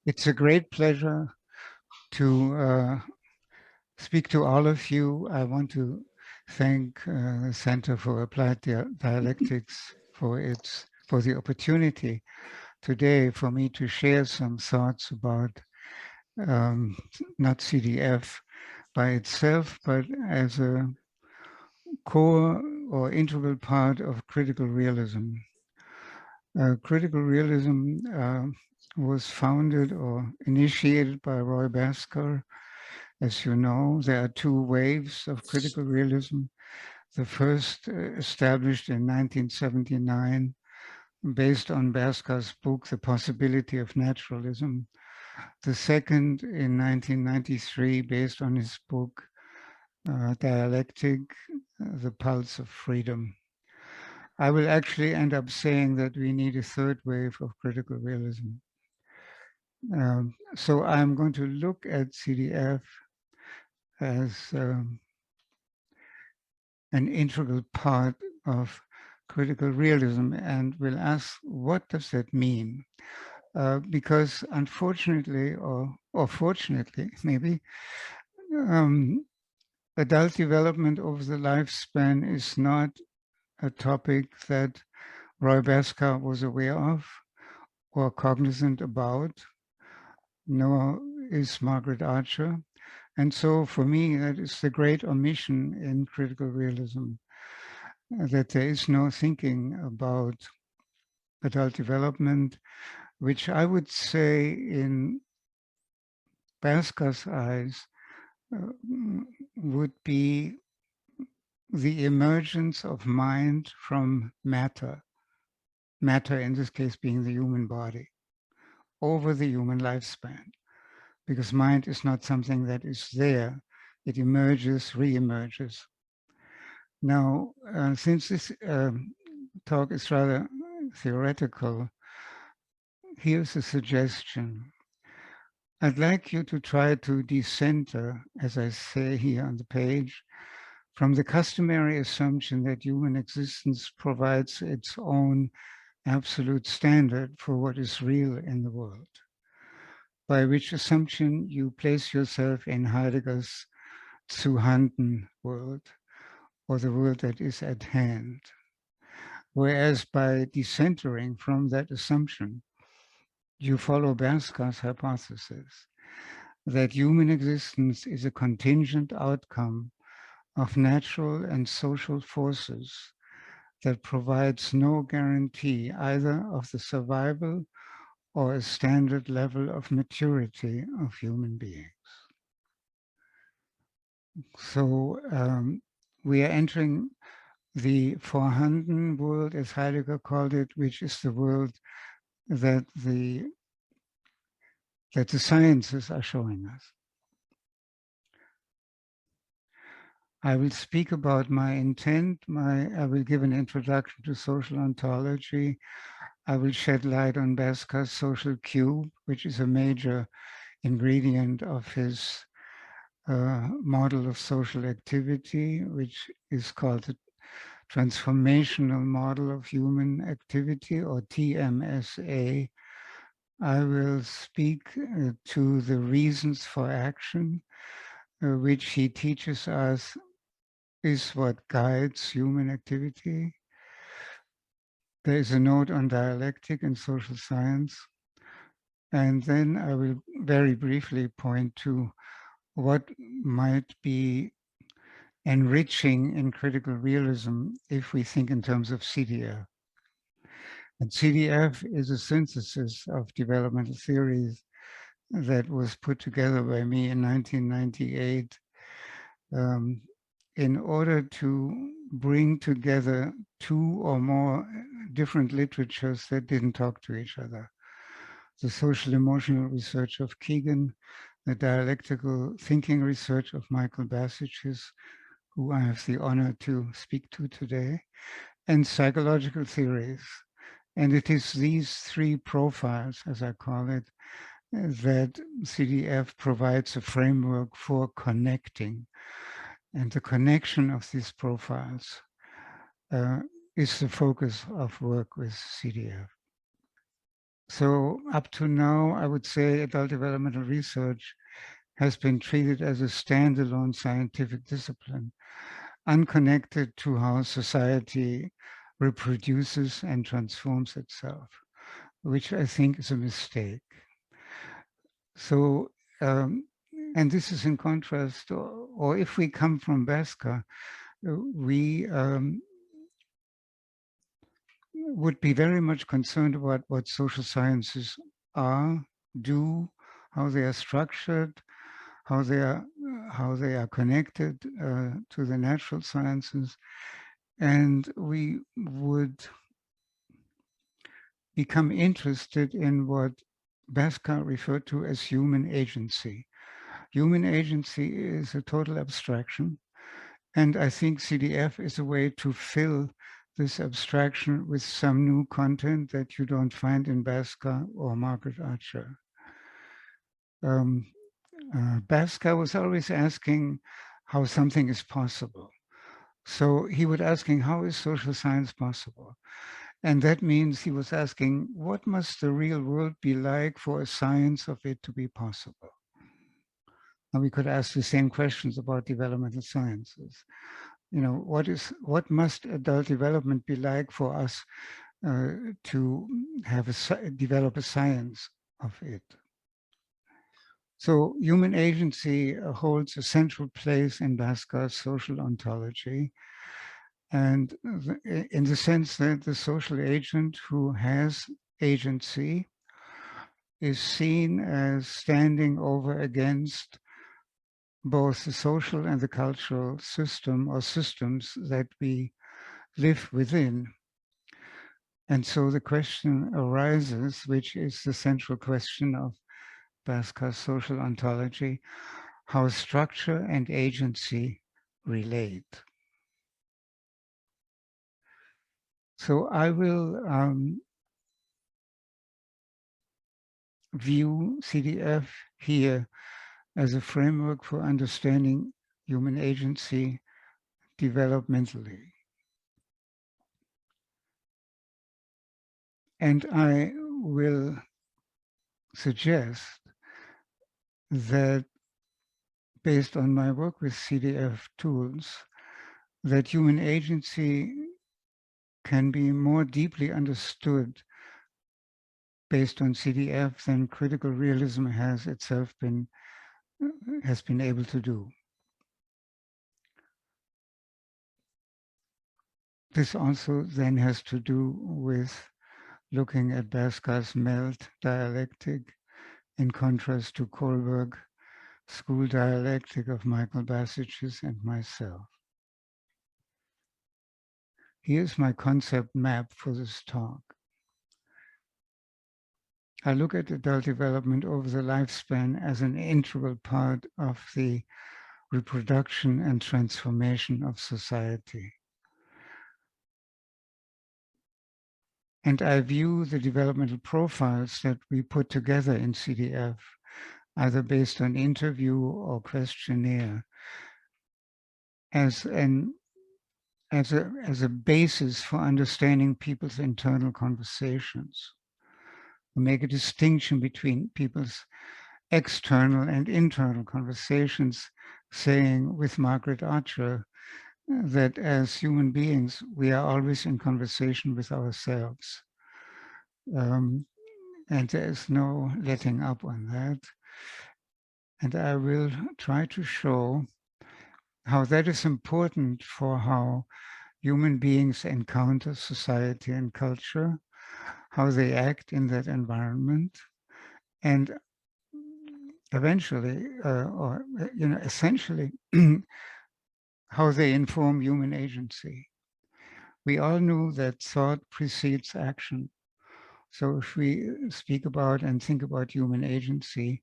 It's a great pleasure to speak to all of you. I want to thank the Center for Applied Dialectics for the opportunity today for me to share some thoughts about not CDF by itself, but as a core or integral part of critical realism. Critical realism was founded or initiated by Roy Bhaskar. As you know, there are two waves of critical realism. The first established in 1979, based on Bhaskar's book, The Possibility of Naturalism. The second in 1993, based on his book, Dialectic, The Pulse of Freedom. I will actually end up saying that we need a third wave of critical realism. So I'm going to look at CDF as an integral part of critical realism, and will ask, what does that mean? Because unfortunately, or fortunately, maybe, adult development over the lifespan is not a topic that Roy Bhaskar was aware of or cognizant about, nor is Margaret Archer. And so for me, that is the great omission in critical realism, that there is no thinking about adult development, which I would say in Bhaskar's eyes would be the emergence of mind from matter in this case being the human body, over the human lifespan, because mind is not something that is there. It emerges, re-emerges. Now, since this talk is rather theoretical, here's a suggestion. I'd like you to try to decenter, as I say here on the page, from the customary assumption that human existence provides its own absolute standard for what is real in the world, by which assumption you place yourself in Heidegger's zu handen world, or the world that is at hand. Whereas by decentering from that assumption, you follow Bhaskar's hypothesis that human existence is a contingent outcome of natural and social forces that provides no guarantee either of the survival or a standard level of maturity of human beings. So we are entering the Vorhanden world, as Heidegger called it, which is the world that the sciences are showing us. I will speak about my intent. I will give an introduction to social ontology. I will shed light on Bhaskar's social cube, which is a major ingredient of his model of social activity, which is called the transformational model of human activity, or TMSA. I will speak to the reasons for action, which he teaches us is what guides human activity. There is a note on dialectic and social science. And then I will very briefly point to what might be enriching in critical realism if we think in terms of CDF. And CDF is a synthesis of developmental theories that was put together by me in 1998 in order to bring together two or more different literatures that didn't talk to each other. The social emotional research of Keegan, the dialectical thinking research of Michael Basichis, who I have the honor to speak to today, and psychological theories. And it is these three profiles, as I call it, that CDF provides a framework for connecting. And the connection of these profiles is the focus of work with CDF. So up to now, I would say adult developmental research has been treated as a standalone scientific discipline, unconnected to how society reproduces and transforms itself, which I think is a mistake. So, and this is in contrast, or if we come from Baska, we would be very much concerned about what social sciences are, do, how they are structured, how they are connected to the natural sciences, and we would become interested in what Baska referred to as human agency. Human agency is a total abstraction, and I think CDF is a way to fill this abstraction with some new content that you don't find in Baska or Margaret Archer. Baska was always asking how something is possible. So he was asking, how is social science possible? And that means he was asking, what must the real world be like for a science of it to be possible? And we could ask the same questions about developmental sciences. You know, what must adult development be like for us to develop a science of it? So human agency holds a central place in Baska's social ontology. And in the sense that the social agent who has agency is seen as standing over against both the social and the cultural system or systems that we live within. And so the question arises, which is the central question of Baska's social ontology, how structure and agency relate. So I will view CDF here as a framework for understanding human agency developmentally. And I will suggest that based on my work with CDF tools, that human agency can be more deeply understood based on CDF than critical realism has itself been able to do. This also then has to do with looking at Baska's melt dialectic in contrast to Kohlberg school dialectic of Michael Bassage's and myself. Here's my concept map for this talk. I look at adult development over the lifespan as an integral part of the reproduction and transformation of society. And I view the developmental profiles that we put together in CDF, either based on interview or questionnaire, as a basis for understanding people's internal conversations. We make a distinction between people's external and internal conversations, saying with Margaret Archer that as human beings, we are always in conversation with ourselves. And there is no letting up on that. And I will try to show how that is important for how human beings encounter society and culture, how they act in that environment, and eventually, or essentially, how they inform human agency. We all knew that thought precedes action. So if we speak about and think about human agency,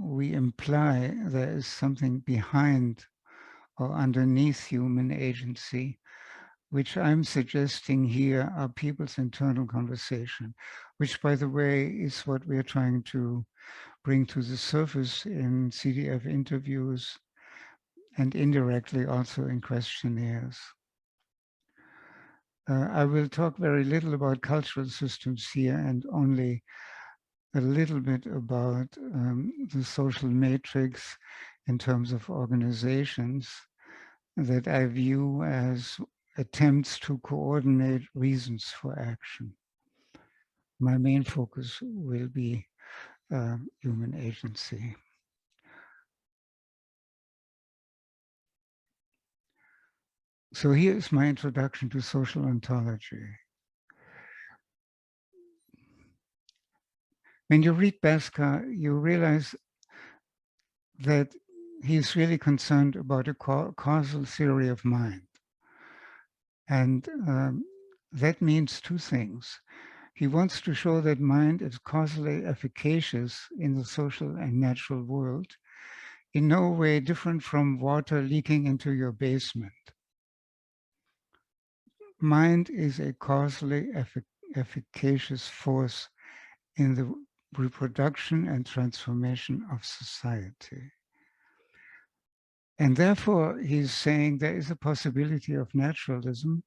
we imply there is something behind or underneath human agency, which I'm suggesting here are people's internal conversation, which, by the way, is what we're trying to bring to the surface in CDF interviews and indirectly also in questionnaires. I will talk very little about cultural systems here and only a little bit about the social matrix in terms of organizations that I view as attempts to coordinate reasons for action. My main focus will be human agency. So here is my introduction to social ontology. When you read Laske, you realize that he's really concerned about a causal theory of mind. And that means two things. He wants to show that mind is causally efficacious in the social and natural world, in no way different from water leaking into your basement. Mind is a causally efficacious force in the reproduction and transformation of society. And therefore, he's saying there is a possibility of naturalism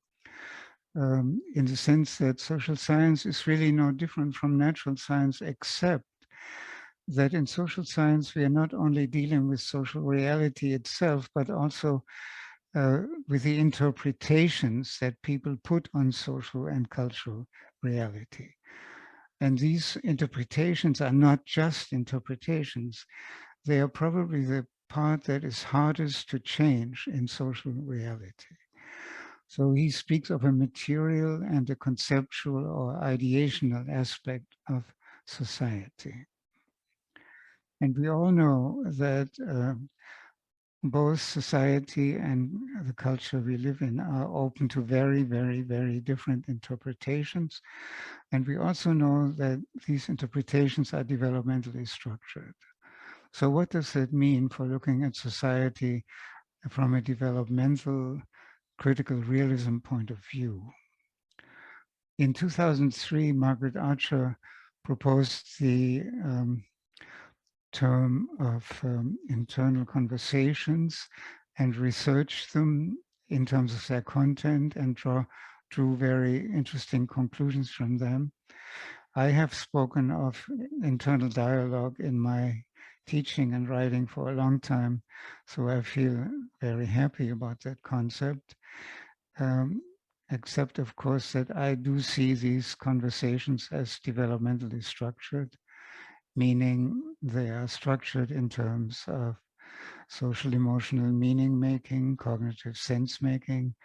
in the sense that social science is really no different from natural science, except that in social science, we are not only dealing with social reality itself, but also with the interpretations that people put on social and cultural reality. And these interpretations are not just interpretations. They are probably the part that is hardest to change in social reality. So he speaks of a material and a conceptual or ideational aspect of society. And we all know that both society and the culture we live in are open to very, very, very different interpretations. And we also know that these interpretations are developmentally structured. So what does that mean for looking at society from a developmental critical realism point of view? In 2003, Margaret Archer proposed the term of internal conversations and researched them in terms of their content and drew very interesting conclusions from them. I have spoken of internal dialogue in my teaching and writing for a long time, so I feel very happy about that concept. Except, of course, that I do see these conversations as developmentally structured, meaning they are structured in terms of social emotional meaning making, cognitive sense making,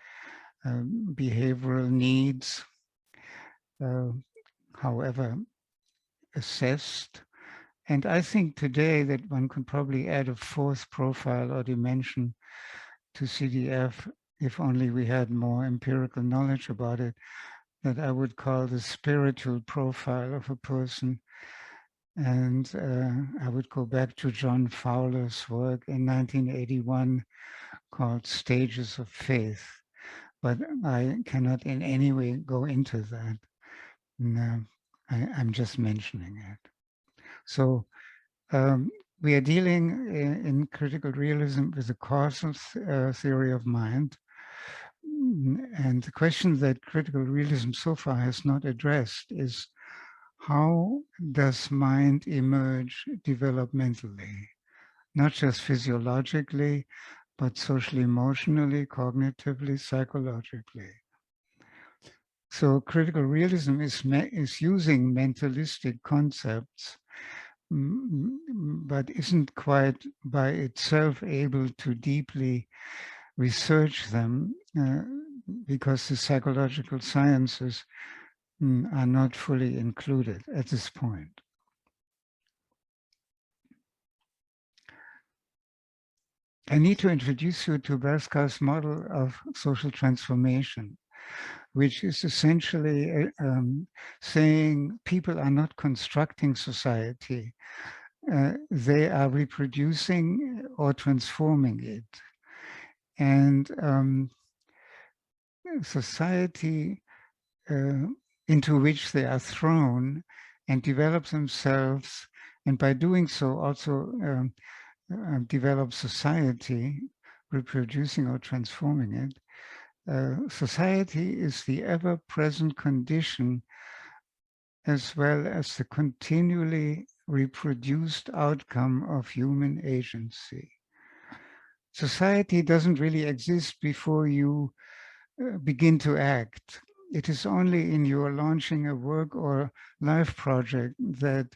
behavioral needs, however assessed. And I think today that one could probably add a fourth profile or dimension to CDF if only we had more empirical knowledge about it, that I would call the spiritual profile of a person. And I would go back to John Fowler's work in 1981 called Stages of Faith. But I cannot in any way go into that. No, I'm just mentioning it. So we are dealing in critical realism with a causal theory of mind. And the question that critical realism so far has not addressed is, how does mind emerge developmentally? Not just physiologically, but socially, emotionally, cognitively, psychologically. So critical realism is using mentalistic concepts, but isn't quite by itself able to deeply research them because the psychological sciences are not fully included at this point. I need to introduce you to Laske's model of social transformation, which is essentially saying people are not constructing society. They are reproducing or transforming it. And society into which they are thrown and develop themselves, and by doing so also develop society, reproducing or transforming it, Society is the ever-present condition as well as the continually reproduced outcome of human agency. Society doesn't really exist before you begin to act. It is only in your launching a work or life project that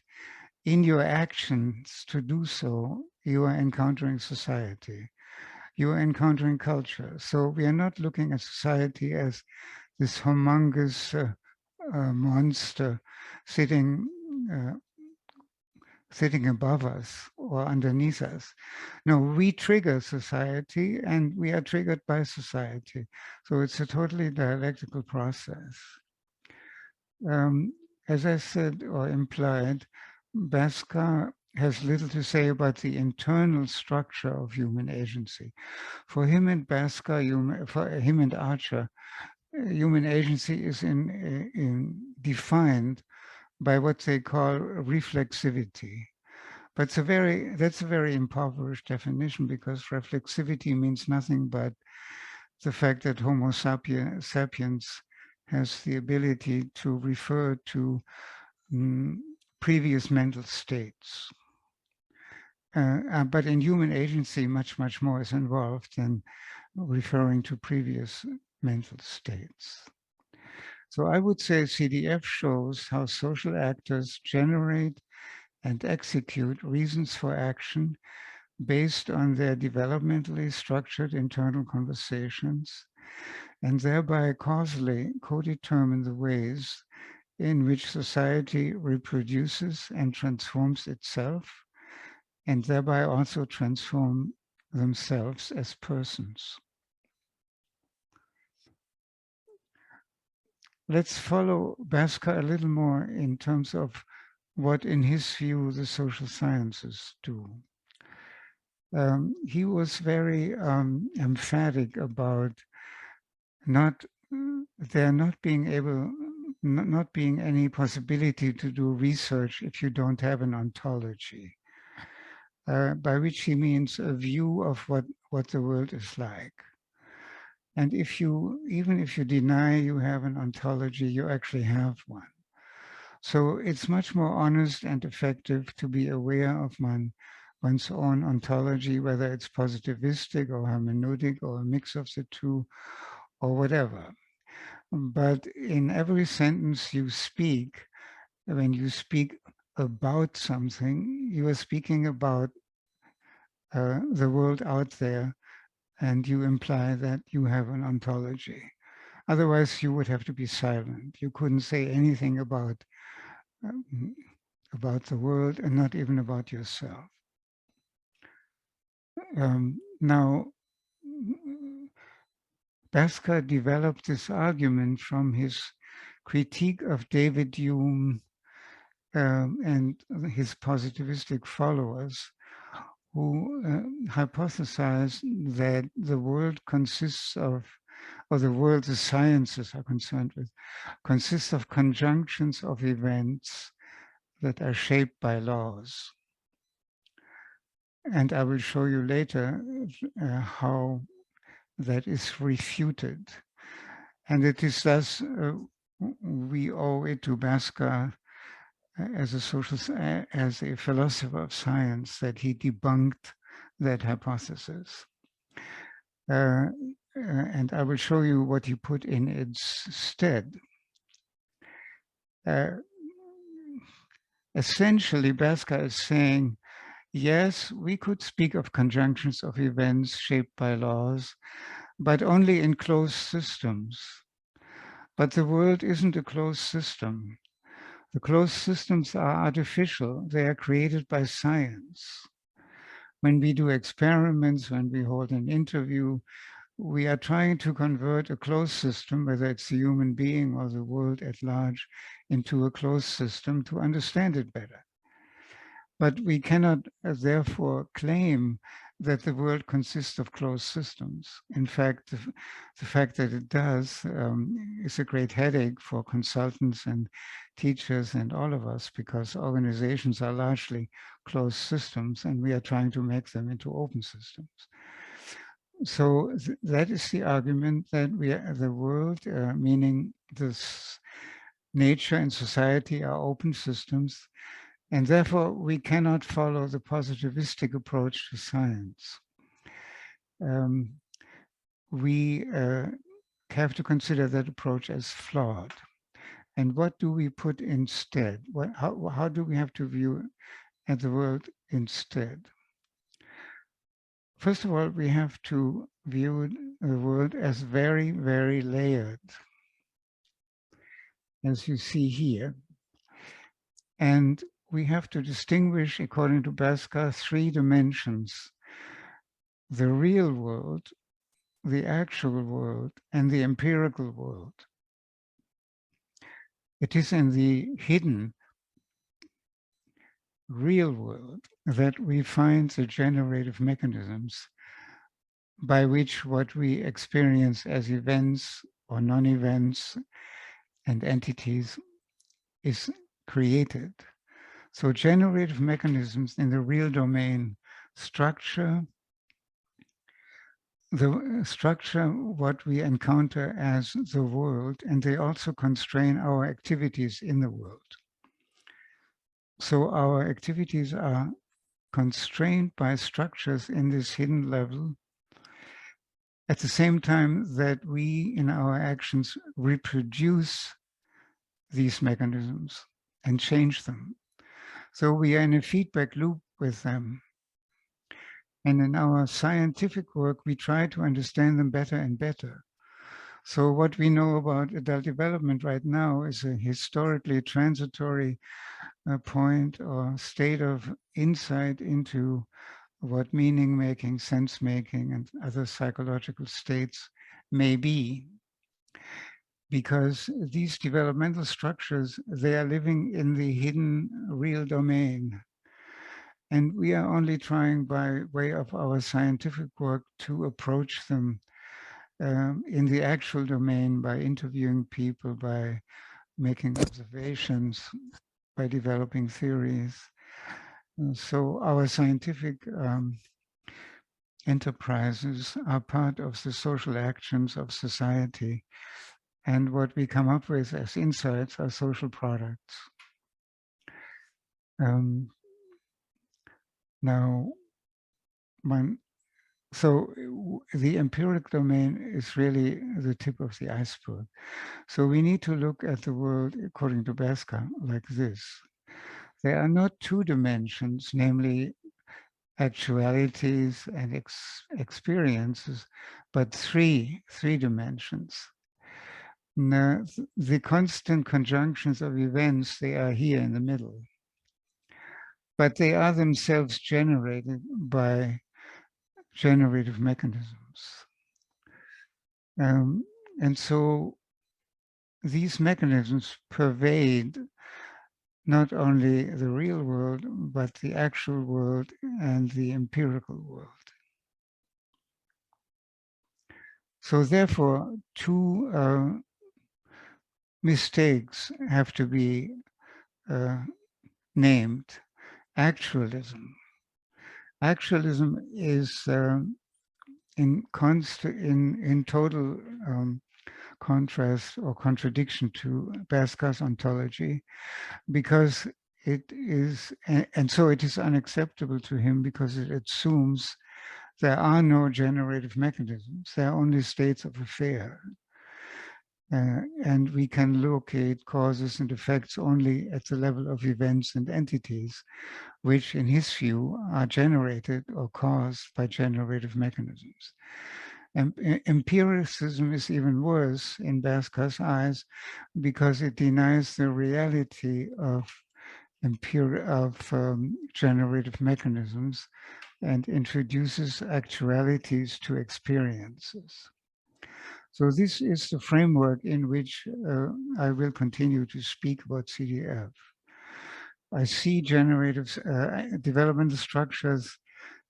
in your actions to do so, you are encountering society. You are encountering culture. So we are not looking at society as this humongous monster sitting uh, sitting above us or underneath us. No, we trigger society and we are triggered by society. So it's a totally dialectical process. As I said or implied, Bhaskar has little to say about the internal structure of human agency. For him and Bhaskar, for him and Archer, human agency is defined by what they call reflexivity. But that's a very impoverished definition because reflexivity means nothing but the fact that Homo sapiens has the ability to refer to previous mental states. But in human agency, much, much more is involved than referring to previous mental states. So I would say CDF shows how social actors generate and execute reasons for action based on their developmentally structured internal conversations, and thereby causally co-determine the ways in which society reproduces and transforms itself, and thereby also transform themselves as persons. Let's follow Bhaskar a little more in terms of what, in his view, the social sciences do. He was very emphatic about there not being any possibility to do research if you don't have an ontology, by which he means a view of what the world is like. And even if you deny you have an ontology, you actually have one. So it's much more honest and effective to be aware of one's own ontology, whether it's positivistic or hermeneutic or a mix of the two or whatever. But in every sentence you speak, when you speak about something, you are speaking about the world out there, and you imply that you have an ontology. Otherwise, you would have to be silent. You couldn't say anything about the world and not even about yourself. Now, Bhaskar developed this argument from his critique of David Hume and his positivistic followers, who hypothesized that the world consists of, or the world the sciences are concerned with, consists of conjunctions of events that are shaped by laws. And I will show you later how that is refuted. And it is thus we owe it to Bhaskar as a philosopher of science that he debunked that hypothesis. And I will show you what he put in its stead. Essentially, Bhaskar is saying, yes, we could speak of conjunctions of events shaped by laws, but only in closed systems. But the world isn't a closed system. The closed systems are artificial. They are created by science. When we do experiments, when we hold an interview, we are trying to convert a closed system, whether it's the human being or the world at large, into a closed system to understand it better. But we cannot therefore claim that the world consists of closed systems. In fact, the fact that it does is a great headache for consultants and teachers and all of us, because organizations are largely closed systems and we are trying to make them into open systems. So that is the argument that the world, meaning this nature and society, are open systems, and therefore we cannot follow the positivistic approach to science. We have to consider that approach as flawed. And what do we put instead? How do we have to view at the world instead? First of all, we have to view the world as very, very layered, as you see here. And we have to distinguish, according to Baska, 3 dimensions: the real world, the actual world, and the empirical world. It is in the hidden real world that we find the generative mechanisms by which what we experience as events or non-events and entities is created. So generative mechanisms in the real domain structure what we encounter as the world, and they also constrain our activities in the world. So our activities are constrained by structures in this hidden level, at the same time that we, in our actions, reproduce these mechanisms and change them. So we are in a feedback loop with them. And in our scientific work, we try to understand them better and better. So what we know about adult development right now is a historically transitory point or state of insight into what meaning making, sense making, and other psychological states may be. Because these developmental structures, they are living in the hidden real domain. And we are only trying by way of our scientific work to approach them in the actual domain by interviewing people, by making observations, by developing theories. So our scientific enterprises are part of the social actions of society. And what we come up with as insights are social products. Now, so the empiric domain is really the tip of the iceberg. So we need to look at the world, according to Baska, like this. There are not 2 dimensions, namely actualities and experiences, but three dimensions. Now, the constant conjunctions of events, they are here in the middle, but they are themselves generated by generative mechanisms. And so these mechanisms pervade not only the real world, but the actual world and the empirical world. So therefore, 2 mistakes have to be named. Actualism. Actualism is in total contrast or contradiction to Baska's ontology, because it is, and so it is unacceptable to him because it assumes there are no generative mechanisms. There are only states of affair. And we can locate causes and effects only at the level of events and entities, which in his view are generated or caused by generative mechanisms. And empiricism is even worse in Baska's eyes because it denies the reality of generative mechanisms and introduces actualities to experiences. So this is the framework in which I will continue to speak about CDF. I see generative developmental structures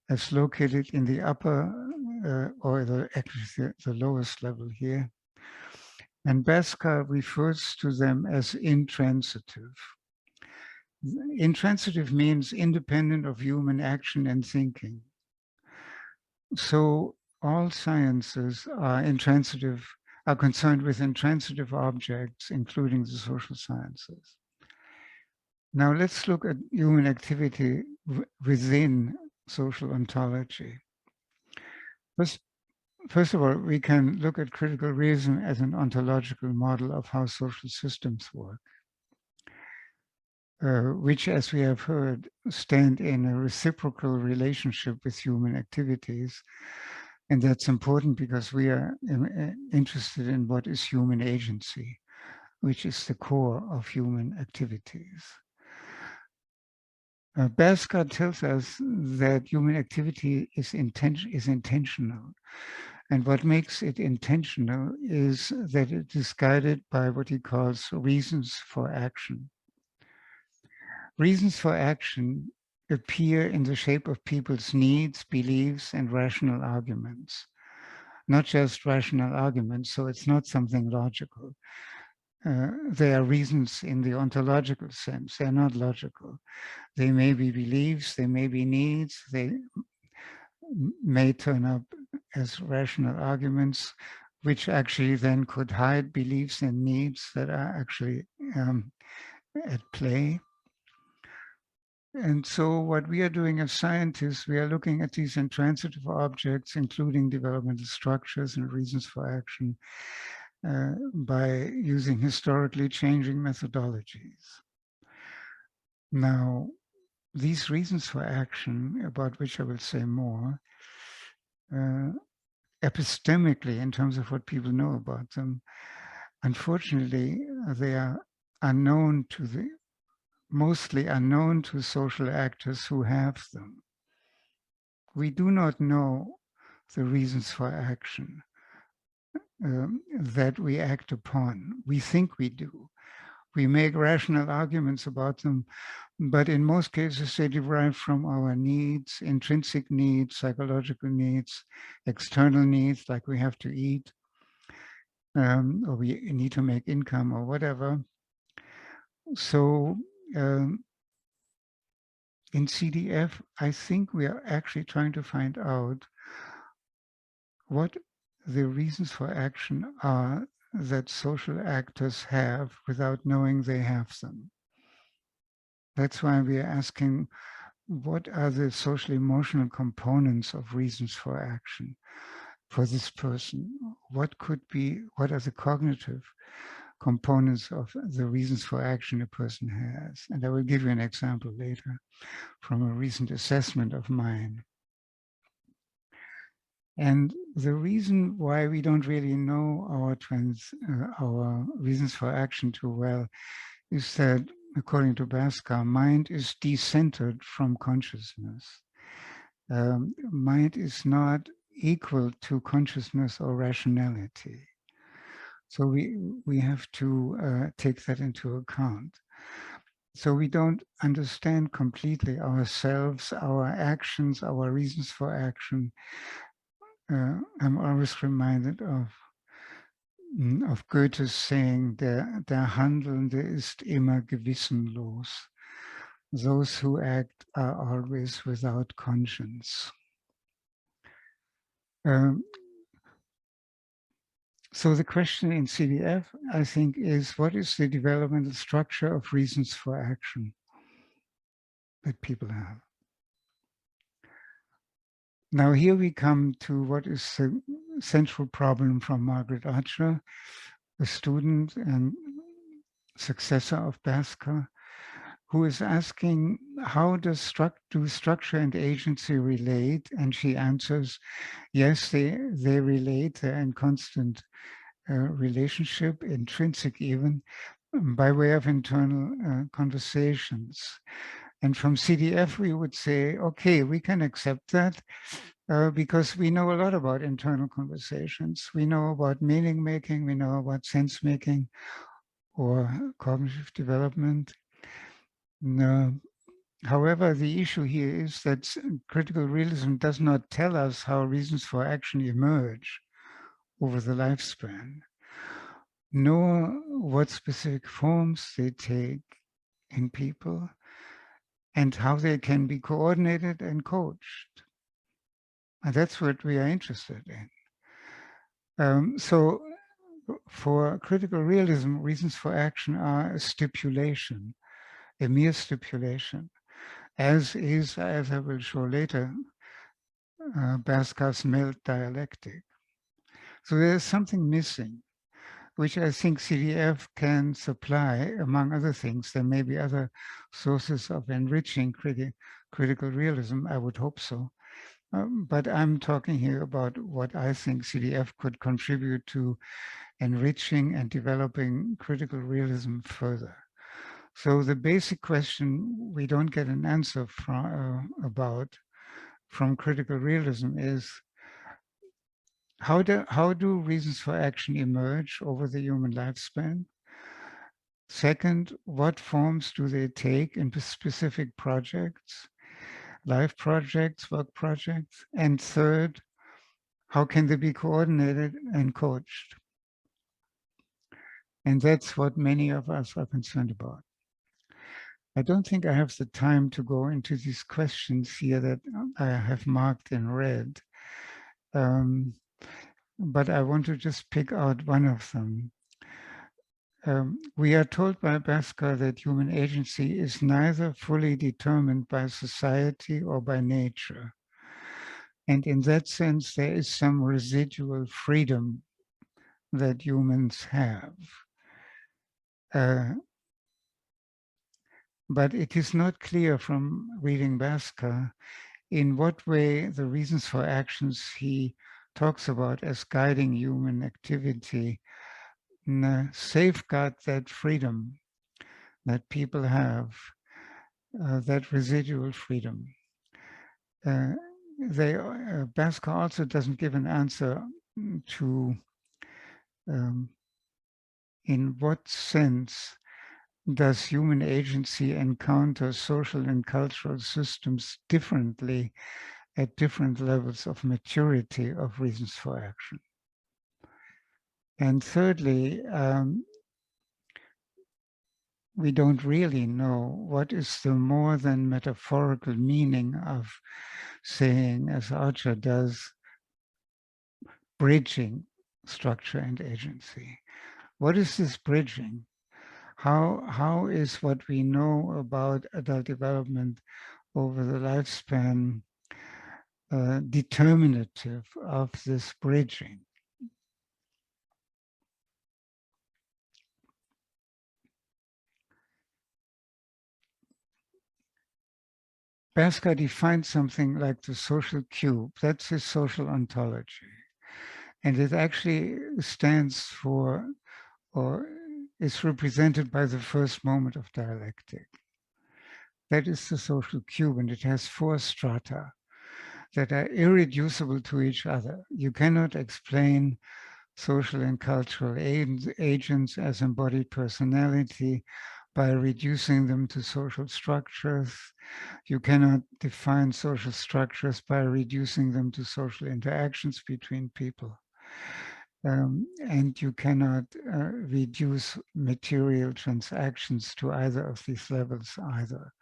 as located in the upper or actually the lowest level here. And Baska refers to them as intransitive. Intransitive means independent of human action and thinking. So all sciences are concerned with intransitive objects, including the social sciences. Now let's look at human activity within social ontology. First of all, we can look at critical realism as an ontological model of how social systems work, which, as we have heard, stand in a reciprocal relationship with human activities. And that's important because we are interested in what is human agency, which is the core of human activities. Basker tells us that human activity is intentional. And what makes it intentional is that it is guided by what he calls reasons for action. Reasons for action appear in the shape of people's needs, beliefs, and rational arguments. Not just rational arguments, so it's not something logical. They are reasons in the ontological sense. They're not logical. They may be beliefs, they may be needs, they may turn up as rational arguments, which actually then could hide beliefs and needs that are actually at play. And so what we are doing as scientists, we are looking at these intransitive objects, including developmental structures and reasons for action, by using historically changing methodologies. Now, these reasons for action, about which I will say more, epistemically, in terms of what people know about them, unfortunately, they are mostly unknown to social actors who have them. We do not know the reasons for action that we act upon. We think we do. We make rational arguments about them, but in most cases they derive from our needs, intrinsic needs, psychological needs, external needs, like we have to eat, or we need to make income or whatever. So in CDF, I think we are actually trying to find out what the reasons for action are that social actors have without knowing they have them. That's why we are asking, what are the social emotional components of reasons for action for this person? What are the cognitive components of the reasons for action a person has? And I will give you an example later from a recent assessment of mine. And the reason why we don't really know our reasons for action too well is that, according to Basker, mind is decentered from consciousness. Mind is not equal to consciousness or rationality. So we have to take that into account. So we don't understand completely ourselves, our actions, our reasons for action. I'm always reminded of Goethe's saying, der Handelnde ist immer gewissenlos. Those who act are always without conscience. So the question in CDF, I think, is what is the developmental structure of reasons for action that people have? Now here we come to what is the central problem from Margaret Archer, a student and successor of Basker, who is asking, how do structure and agency relate? And she answers, yes, they relate. They're in constant relationship, intrinsic even, by way of internal conversations. And from CDF, we would say, okay, we can accept that because we know a lot about internal conversations. We know about meaning making, we know about sense making or cognitive development. However, the issue here is that critical realism does not tell us how reasons for action emerge over the lifespan, nor what specific forms they take in people and how they can be coordinated and coached. And that's what we are interested in. So for critical realism, reasons for action are a stipulation, a mere stipulation, as is, as I will show later, Bhaskara's melt dialectic. So there's something missing, which I think CDF can supply, among other things. There may be other sources of enriching critical realism, I would hope so. But I'm talking here about what I think CDF could contribute to enriching and developing critical realism further. So the basic question we don't get an answer from critical realism is how do reasons for action emerge over the human lifespan? Second, what forms do they take in specific projects, life projects, work projects? And third, how can they be coordinated and coached? And that's what many of us are concerned about. I don't think I have the time to go into these questions here that I have marked in red. But I want to just pick out one of them. We are told by Bhaskara that human agency is neither fully determined by society or by nature. And in that sense, there is some residual freedom that humans have. But it is not clear from reading Bhaskara in what way the reasons for actions he talks about as guiding human activity safeguard that freedom that people have, that residual freedom. Bhaskara also doesn't give an answer to in what sense does human agency encounter social and cultural systems differently at different levels of maturity of reasons for action. And thirdly, we don't really know what is the more than metaphorical meaning of saying, as Archer does, bridging structure and agency. What is this bridging? How is what we know about adult development over the lifespan determinative of this bridging? Bhaskara defines something like the social cube. That's his social ontology. And it actually stands for, or is represented by the first moment of dialectic. That is the social cube, and it has 4 strata that are irreducible to each other. You cannot explain social and cultural agents as embodied personality by reducing them to social structures. You cannot define social structures by reducing them to social interactions between people. And you cannot reduce material transactions to either of these levels either.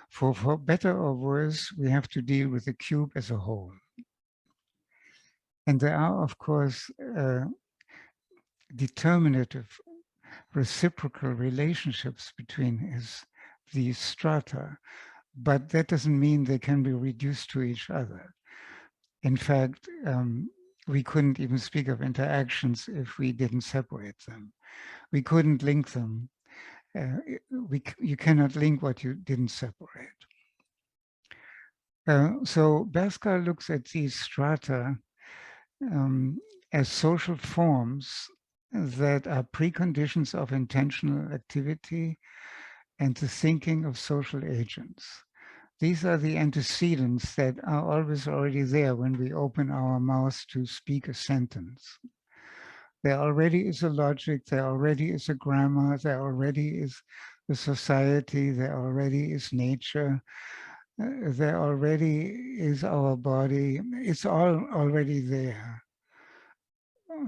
For better or worse, we have to deal with the cube as a whole. And there are, of course, determinative reciprocal relationships between these strata, but that doesn't mean they can be reduced to each other. In fact, we couldn't even speak of interactions if we didn't separate them. We couldn't link them. You cannot link what you didn't separate. So Bhaskara looks at these strata as social forms that are preconditions of intentional activity and the thinking of social agents. These are the antecedents that are always already there when we open our mouths to speak a sentence. There already is a logic, there already is a grammar, there already is a society, there already is nature, there already is our body. It's all already there.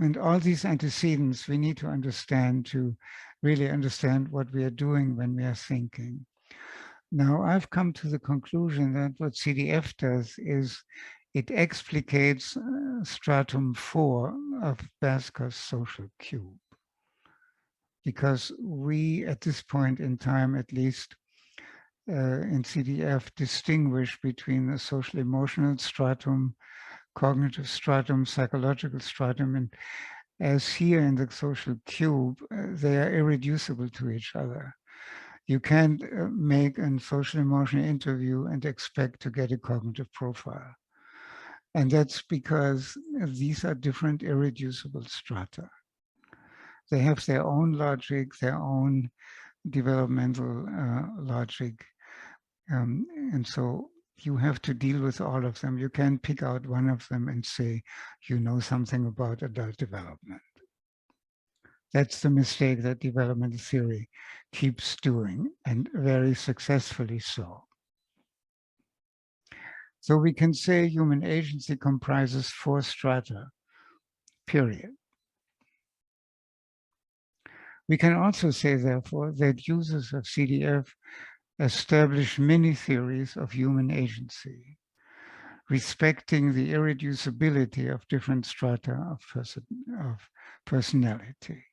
And all these antecedents we need to understand to really understand what we are doing when we are thinking. Now, I've come to the conclusion that what CDF does is it explicates stratum 4 of Basker's social cube. Because we, at this point in time, at least in CDF, distinguish between the social emotional stratum, cognitive stratum, psychological stratum, and as here in the social cube, they are irreducible to each other. You can't make a social emotional interview and expect to get a cognitive profile. And that's because these are different irreducible strata. They have their own logic, their own developmental logic. And so you have to deal with all of them. You can't pick out one of them and say, you know something about adult development. That's the mistake that developmental theory keeps doing, and very successfully so. So we can say human agency comprises 4 strata, period. We can also say, therefore, that users of CDF establish mini-theories of human agency, respecting the irreducibility of different strata of personality.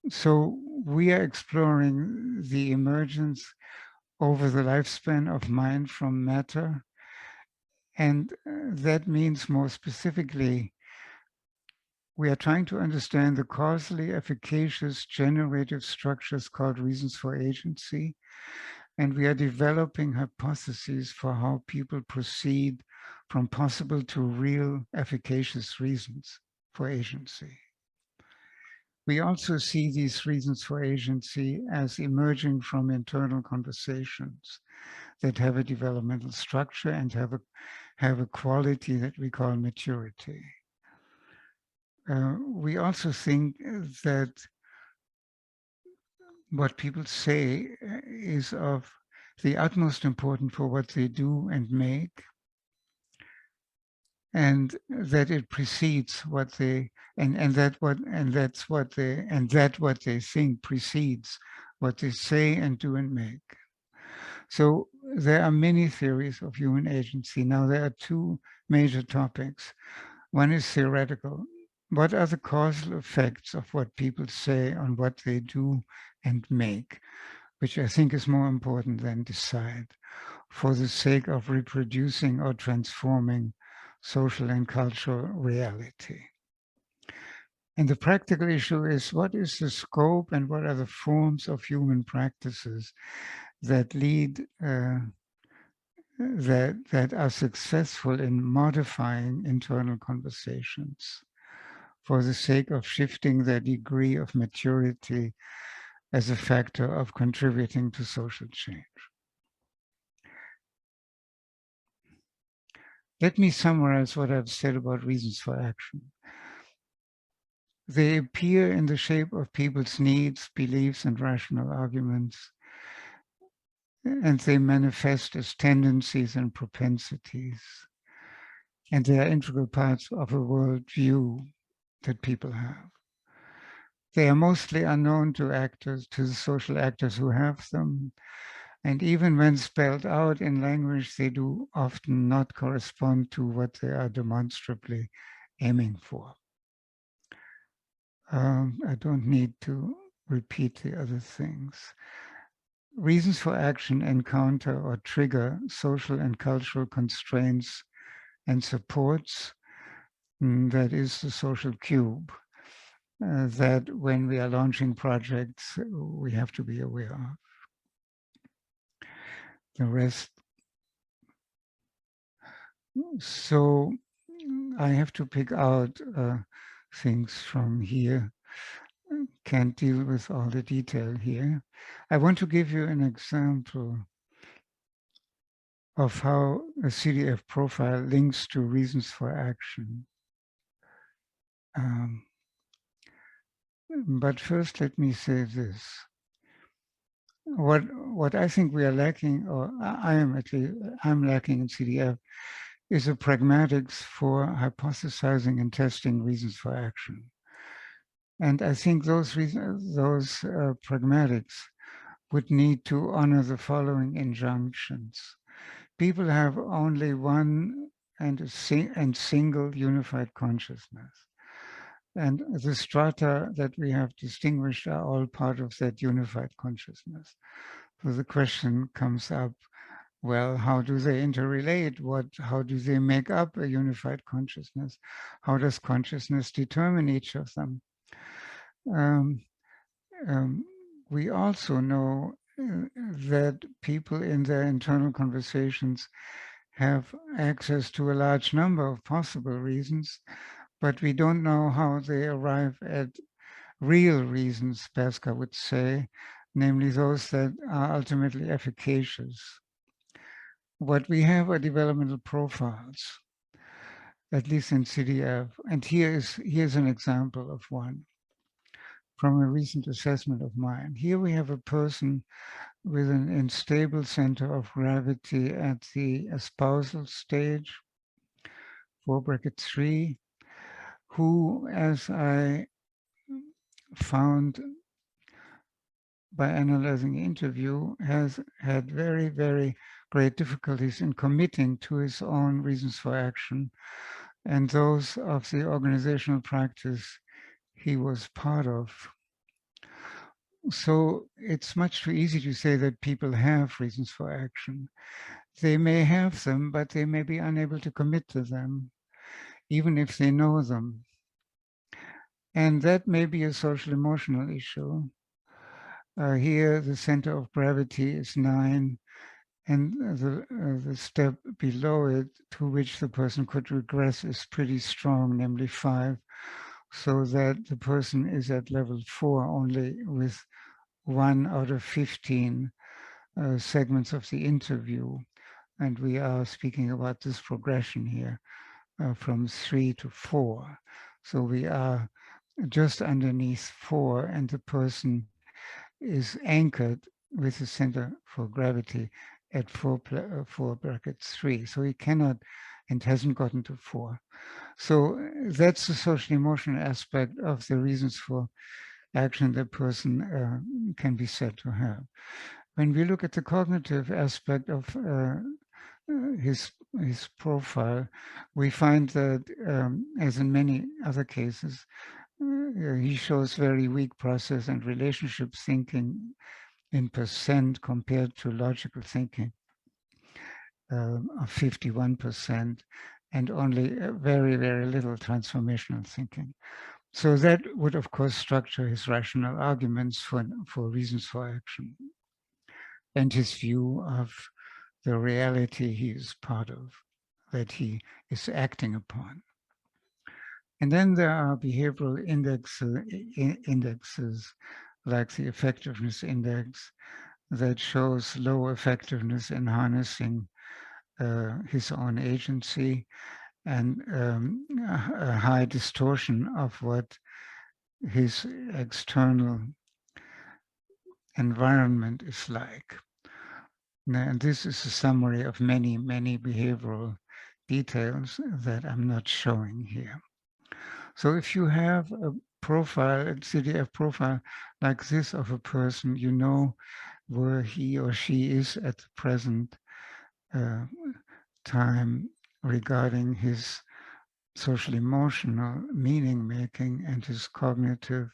So we are exploring the emergence over the lifespan of mind from matter. And that means, more specifically, we are trying to understand the causally efficacious generative structures called reasons for agency. And we are developing hypotheses for how people proceed from possible to real efficacious reasons for agency. We also see these reasons for agency as emerging from internal conversations that have a developmental structure and have a quality that we call maturity. We also think that what people say is of the utmost importance for what they do and make, and that it precedes what they that what they think precedes what they say and do and make. So there are many theories of human agency. Now there are 2 major topics. One is theoretical. What are the causal effects of what people say on what they do and make, which I think is more important than decide, for the sake of reproducing or transforming social and cultural reality. And the practical issue is, what is the scope and what are the forms of human practices that lead that are successful in modifying internal conversations for the sake of shifting their degree of maturity as a factor of contributing to social change. Let me summarize what I've said about reasons for action. They appear in the shape of people's needs, beliefs, and rational arguments, and they manifest as tendencies and propensities. And they are integral parts of a worldview that people have. They are mostly unknown to actors, to the social actors who have them. And even when spelled out in language, they do often not correspond to what they are demonstrably aiming for. I don't need to repeat the other things. Reasons for action encounter or trigger social and cultural constraints and supports. That is the social cube. That when we are launching projects, we have to be aware of. The rest. So I have to pick out things from here. Can't deal with all the detail here. I want to give you an example of how a CDF profile links to reasons for action. But first, let me say this. What I think we are lacking, or I'm lacking in CDF, is a pragmatics for hypothesizing and testing reasons for action. And I think those pragmatics would need to honor the following injunctions. People have only one and single unified consciousness. And the strata that we have distinguished are all part of that unified consciousness. So the question comes up, well, how do they interrelate? How do they make up a unified consciousness? How does consciousness determine each of them? Um, we also know that people in their internal conversations have access to a large number of possible reasons, but we don't know how they arrive at real reasons, Pascal would say, namely those that are ultimately efficacious. What we have are developmental profiles, at least in CDF. And here's an example of one from a recent assessment of mine. Here we have a person with an unstable center of gravity at the espousal stage, 4(3), who, as I found by analyzing the interview, has had very, very great difficulties in committing to his own reasons for action and those of the organizational practice he was part of. So it's much too easy to say that people have reasons for action. They may have them, but they may be unable to commit to them, even if they know them. And that may be a social emotional issue. Here, the center of gravity is 9, and the step below it to which the person could regress is pretty strong, namely 5, so that the person is at level 4 only with 1 out of 15 segments of the interview. And we are speaking about this progression here from 3 to 4. So we are just underneath 4, and the person is anchored with the center for gravity at 4(3). So he cannot and hasn't gotten to 4. So that's the social emotional aspect of the reasons for action the person can be said to have. When we look at the cognitive aspect of his profile, we find that, as in many other cases, he shows very weak process and relationship thinking in percent compared to logical thinking of 51%, and only very, very little transformational thinking. So that would, of course, structure his rational arguments for reasons for action and his view of the reality he is part of, that he is acting upon. And then there are behavioral indexes like the effectiveness index that shows low effectiveness in harnessing his own agency and a high distortion of what his external environment is like. And this is a summary of many, many behavioral details that I'm not showing here. So if you have a profile, a CDF profile like this of a person, you know where he or she is at the present time regarding his social emotional meaning making and his cognitive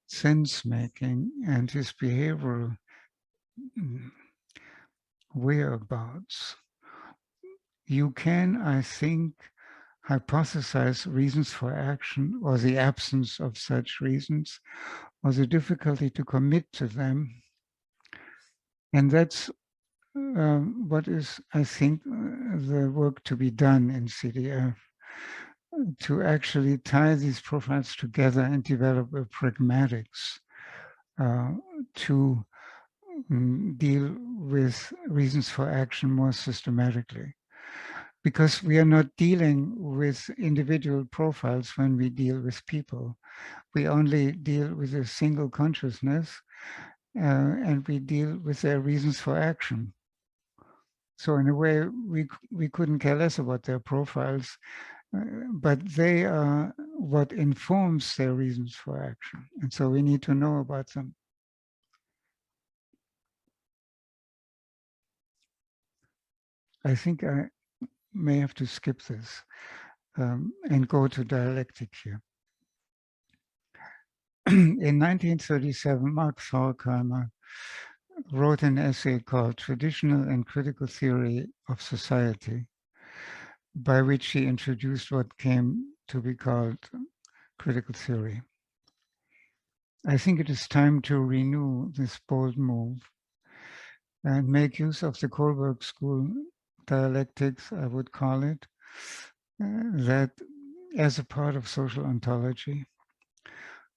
sense making and his behavioral whereabouts. You can, I think, hypothesize reasons for action or the absence of such reasons or the difficulty to commit to them. And that's what is, I think, the work to be done in CDF, to actually tie these profiles together and develop a pragmatics to deal with reasons for action more systematically. Because we are not dealing with individual profiles when we deal with people. We only deal with a single consciousness and we deal with their reasons for action. So in a way, we couldn't care less about their profiles, but they are what informs their reasons for action. And so we need to know about them. I think may have to skip this and go to dialectic here. In 1937, Max Horkheimer wrote an essay called Traditional and Critical Theory of Society, by which he introduced what came to be called critical theory. I think it is time to renew this bold move and make use of the Kohlberg school dialectics, I would call it, that as a part of social ontology,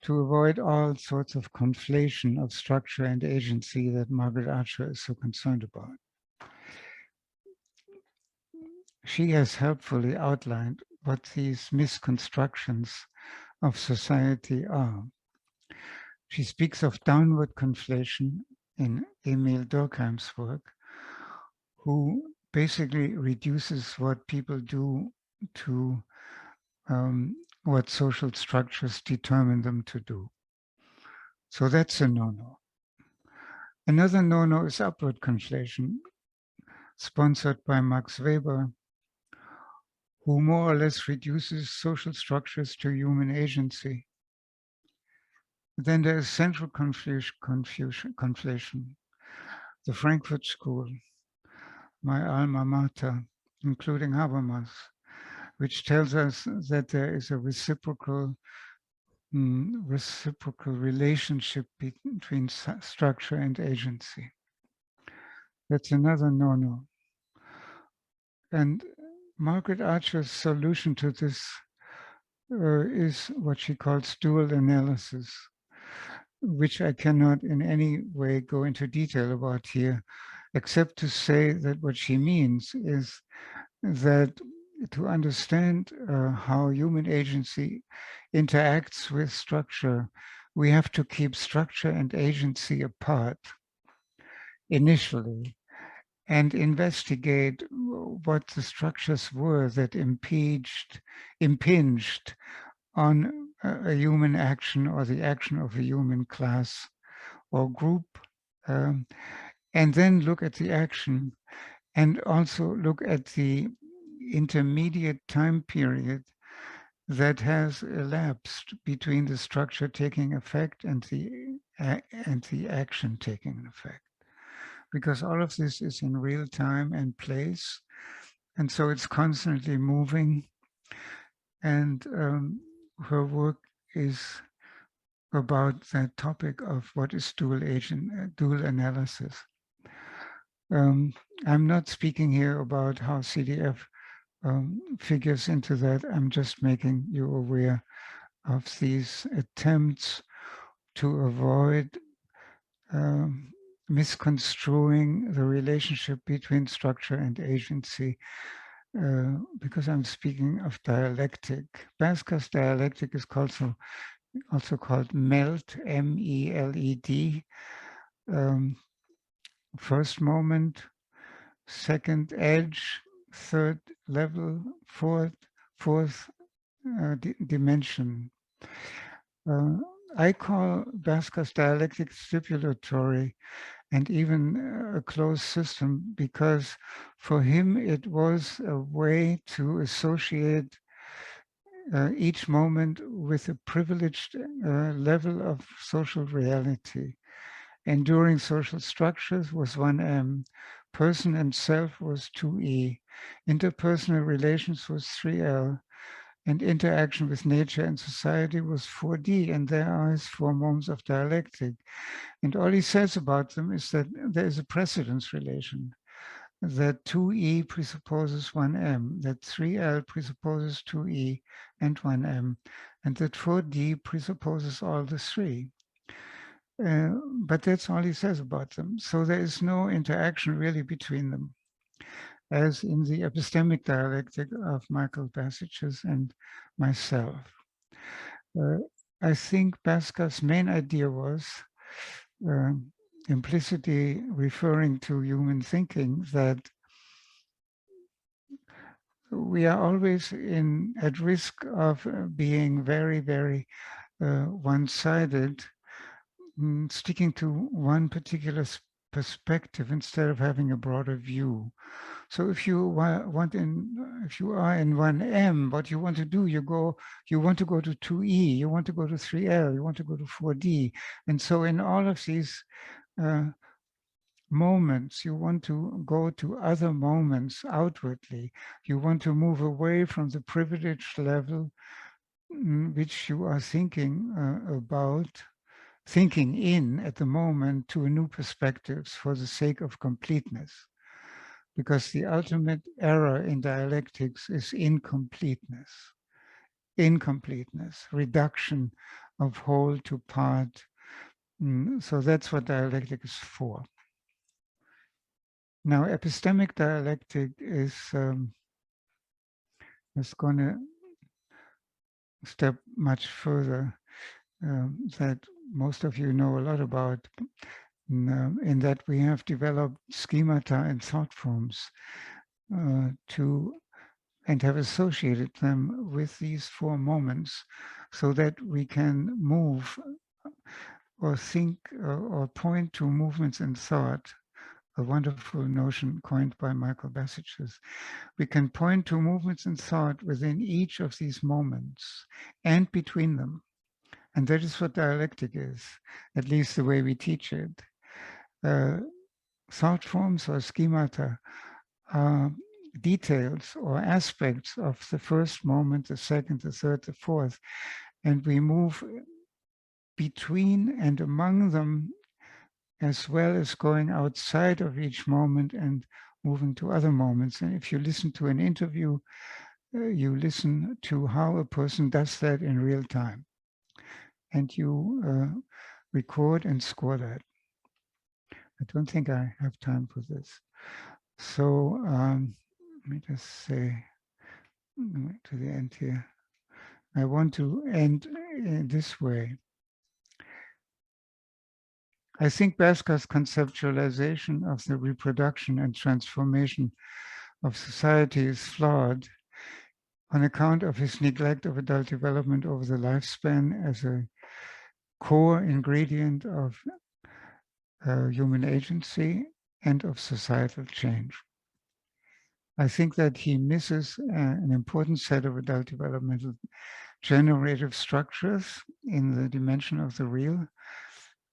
to avoid all sorts of conflation of structure and agency that Margaret Archer is so concerned about. She has helpfully outlined what these misconstructions of society are. She speaks of downward conflation in Emil Durkheim's work, who basically reduces what people do to what social structures determine them to do. So that's a no-no. Another no-no is upward conflation, sponsored by Max Weber, who more or less reduces social structures to human agency. Then there is central conflation. The Frankfurt School, my alma mater, including Habermas, which tells us that there is a reciprocal relationship between structure and agency. That's another no-no. And Margaret Archer's solution to this is what she calls dual analysis, which I cannot in any way go into detail about here, except to say that what she means is that to understand how human agency interacts with structure, we have to keep structure and agency apart initially and investigate what the structures were that impinged on a human action or the action of a human class or group, and then look at the action and also look at the intermediate time period that has elapsed between the structure taking effect and the action taking effect. Because all of this is in real time and place, and so it's constantly moving. And her work is about that topic of what is dual analysis. I'm not speaking here about how CDF figures into that. I'm just making you aware of these attempts to avoid misconstruing the relationship between structure and agency, because I'm speaking of dialectic. Basker's dialectic is also called MELD, M-E-L-E-D. First moment, second edge, third level, fourth dimension. I call Basker's dialectic stipulatory and even a closed system, because for him it was a way to associate each moment with a privileged level of social reality. Enduring social structures was 1M, person and self was 2E, interpersonal relations was 3L, and interaction with nature and society was 4D, and there are his 4 moments of dialectic. And all he says about them is that there is a precedence relation, that 2E presupposes 1M, that 3L presupposes 2E and 1M, and that 4D presupposes all the 3. But that's all he says about them. So there is no interaction really between them, as in the epistemic dialectic of Michael Basich's and myself. I think Basker's main idea was implicitly referring to human thinking, that we are always at risk of being very, very one-sided, sticking to one particular perspective instead of having a broader view. So if you if you are in 1M, what you want to do, you want to go to 2E, you want to go to 3L, you want to go to 4D. And so in all of these moments, you want to go to other moments outwardly. You want to move away from the privileged level which you are thinking thinking in at the moment, to a new perspectives for the sake of completeness. Because the ultimate error in dialectics is incompleteness, reduction of whole to part. So that's what dialectic is for. Now, epistemic dialectic is going to step much further, that most of you know a lot about, in that we have developed schemata and thought forms and have associated them with these 4 moments, so that we can move or think or point to movements in thought, a wonderful notion coined by Michael Basich. We can point to movements in thought within each of these moments and between them. And that is what dialectic is, at least the way we teach it. Thought forms or schemata are details or aspects of the first moment, the second, the third, the fourth, and we move between and among them, as well as going outside of each moment and moving to other moments. And if you listen to an interview, you listen to how a person does that in real time, and you record and score that. I don't think I have time for this. So let me just say to the end here. I want to end in this way. I think Basker's conceptualization of the reproduction and transformation of society is flawed on account of his neglect of adult development over the lifespan as a core ingredient of human agency and of societal change. I think that he misses an important set of adult developmental generative structures in the dimension of the real,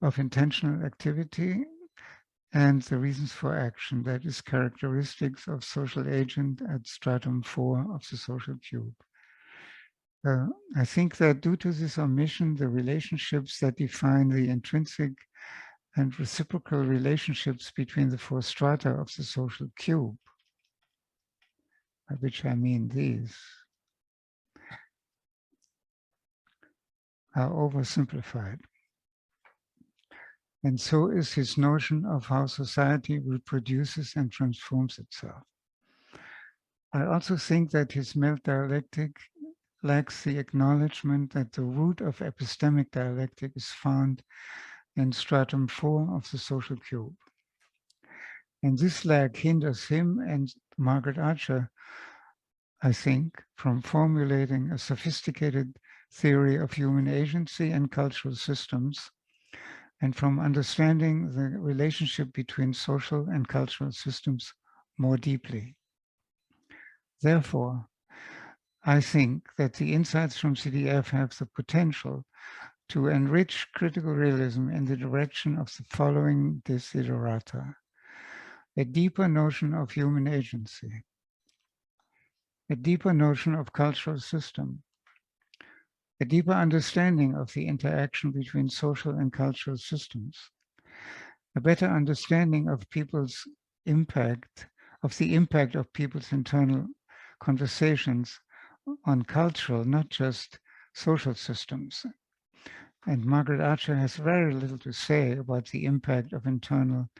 of intentional activity, and the reasons for action, that is characteristics of social agent at stratum 4 of the social cube. I think that due to this omission, the relationships that define the intrinsic and reciprocal relationships between the 4 strata of the social cube, by which I mean these, are oversimplified. And so is his notion of how society reproduces and transforms itself. I also think that his melt dialectic lacks the acknowledgement that the root of epistemic dialectic is found in stratum 4 of the social cube. And this lack hinders him and Margaret Archer, I think, from formulating a sophisticated theory of human agency and cultural systems, and from understanding the relationship between social and cultural systems more deeply. Therefore, I think that the insights from CDF have the potential to enrich critical realism in the direction of the following desiderata: a deeper notion of human agency, a deeper notion of cultural system, a deeper understanding of the interaction between social and cultural systems, a better understanding of people's impact, of the impact of people's internal conversations on cultural, not just social systems. And Margaret Archer has very little to say about the impact of internal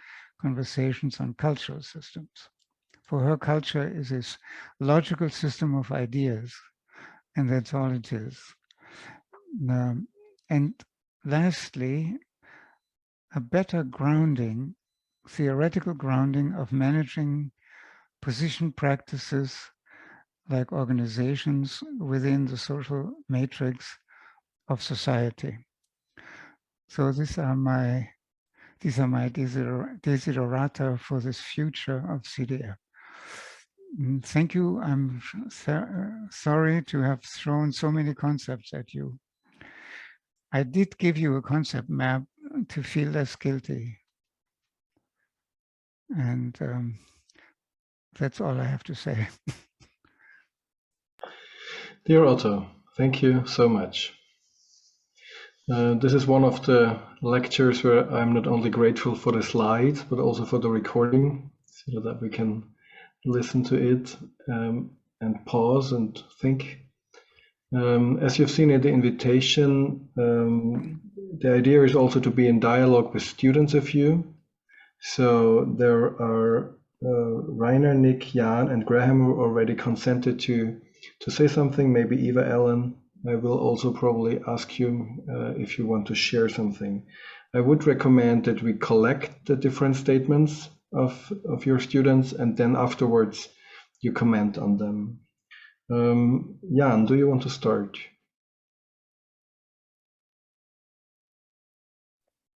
conversations on cultural systems. For her, culture is this logical system of ideas, and that's all it is. And lastly, a better grounding, theoretical grounding of managing position practices like organizations within the social matrix of society. So these are my desiderata for this future of CDF. Thank you. I'm sorry to have thrown so many concepts at you. I did give you a concept map to feel less guilty. And that's all I have to say. Dear Otto, thank you so much. This is one of the lectures where I'm not only grateful for the slides, but also for the recording, so that we can listen to it and pause and think. As you've seen in the invitation, the idea is also to be in dialogue with students of you. So there are Rainer, Nick, Jan, and Graham who already consented to say something, maybe Eva, Ellen. I will also probably ask you if you want to share something. I would recommend that we collect the different statements of your students, and then afterwards you comment on them. Jan, do you want to start?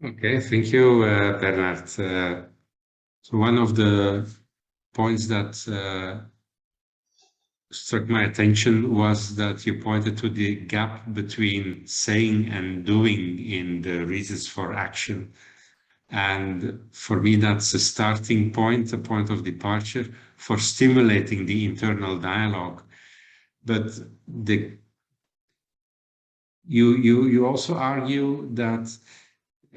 Okay, thank you, Bernard. So one of the points that struck my attention was that you pointed to the gap between saying and doing in the reasons for action. And for me, that's a starting point, a point of departure for stimulating the internal dialogue. But you also argue that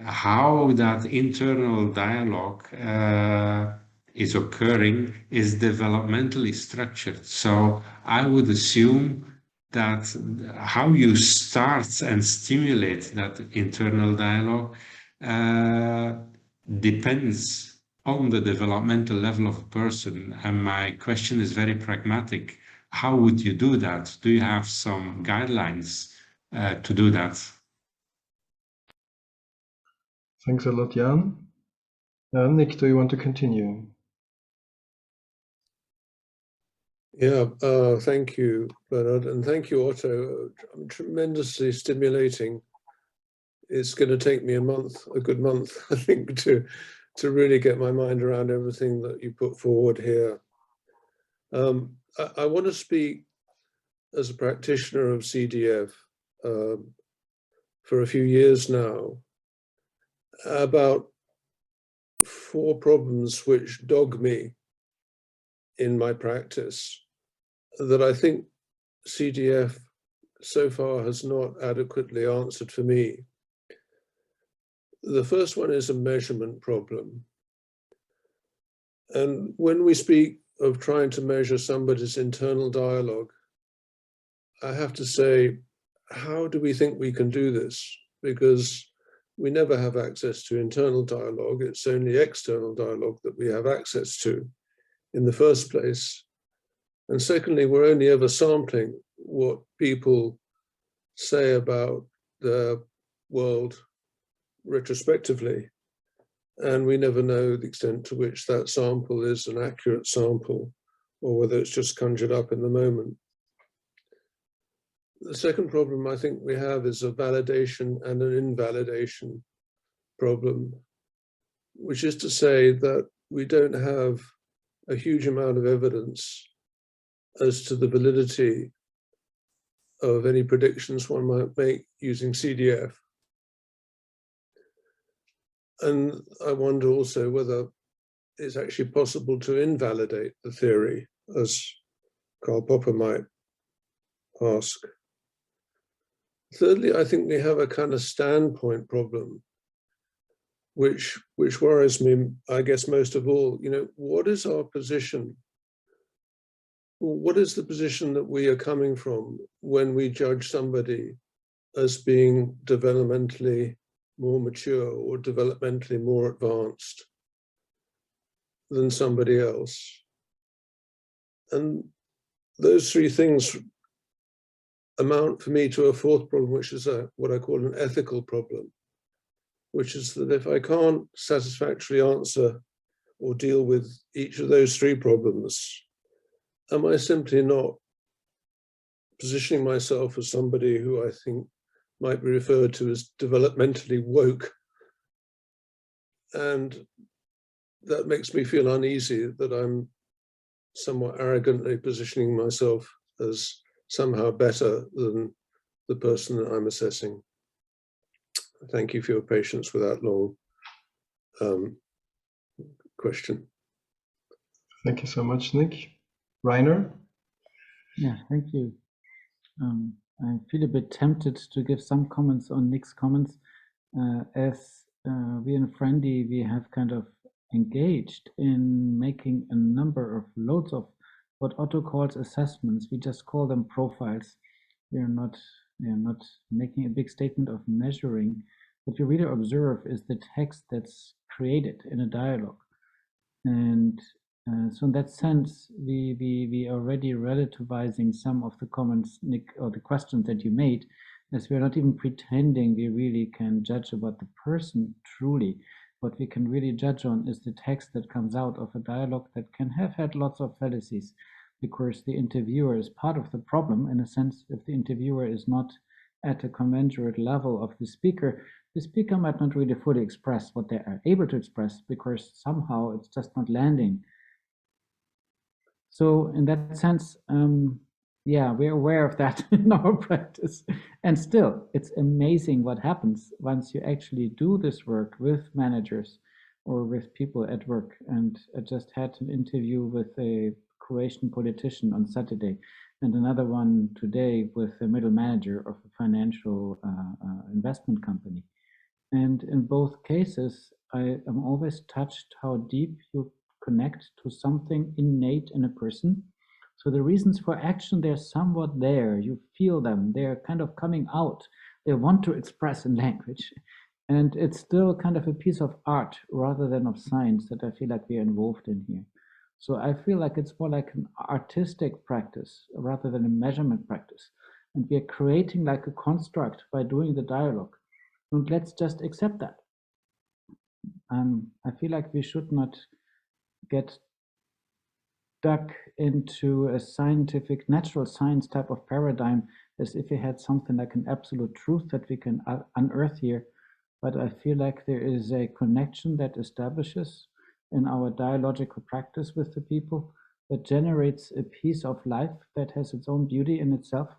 how that internal dialogue is occurring is developmentally structured. So I would assume that how you start and stimulate that internal dialogue depends on the developmental level of a person. And my question is very pragmatic. How would you do that? Do you have some guidelines to do that? Thanks a lot, Jan. Nick, do you want to continue? Yeah, thank you, Bernard, and thank you, Otto. Tremendously stimulating. It's going to take me a good month, I think, to really get my mind around everything that you put forward here. I want to speak as a practitioner of CDF for a few years now about 4 problems which dog me in my practice that I think CDF so far has not adequately answered for me. The first one is a measurement problem. And when we speak of trying to measure somebody's internal dialogue, I have to say, how do we think we can do this? Because we never have access to internal dialogue. It's only external dialogue that we have access to in the first place. And secondly, we're only ever sampling what people say about the world retrospectively. And we never know the extent to which that sample is an accurate sample or whether it's just conjured up in the moment. The second problem I think we have is a validation and an invalidation problem, which is to say that we don't have a huge amount of evidence as to the validity of any predictions one might make using CDF. And I wonder also whether it's actually possible to invalidate the theory, as Karl Popper might ask. Thirdly, I think we have a kind of standpoint problem, which worries me, I guess, most of all. You know, what is our position? What is the position that we are coming from when we judge somebody as being developmentally more mature or developmentally more advanced than somebody else? And those 3 things amount for me to a 4th problem, which is what I call an ethical problem, which is that if I can't satisfactorily answer or deal with each of those 3 problems, am I simply not positioning myself as somebody who I think might be referred to as developmentally woke? And that makes me feel uneasy that I'm somewhat arrogantly positioning myself as somehow better than the person that I'm assessing. Thank you for your patience with that long question. Thank you so much, Nick. Rainer? Yeah, thank you. I feel a bit tempted to give some comments on Nick's comments. As we in Friendly, we have kind of engaged in making a number of loads of what Otto calls assessments. We just call them profiles. We are not making a big statement of measuring. What you really observe is the text that's created in a dialogue. And so in that sense, we are already relativizing some of the comments, Nick, or the questions that you made, as we are not even pretending we really can judge about the person truly. What we can really judge on is the text that comes out of a dialogue that can have had lots of fallacies, because the interviewer is part of the problem. In a sense, if the interviewer is not at a commensurate level of the speaker might not really fully express what they are able to express, because somehow it's just not landing. So in that sense, yeah, we're aware of that in our practice. And still, it's amazing what happens once you actually do this work with managers or with people at work. And I just had an interview with a Croatian politician on Saturday, and another one today with a middle manager of a financial investment company. And in both cases, I am always touched how deep you connect to something innate in a person. So the reasons for action, they're somewhat there. You feel them. They're kind of coming out. They want to express in language. And it's still kind of a piece of art rather than of science that I feel like we're involved in here. So I feel like it's more like an artistic practice rather than a measurement practice. And we're creating like a construct by doing the dialogue. And let's just accept that. I feel like we should not get stuck into a scientific, natural science type of paradigm as if we had something like an absolute truth that we can unearth here. But I feel like there is a connection that establishes in our dialogical practice with the people that generates a piece of life that has its own beauty in itself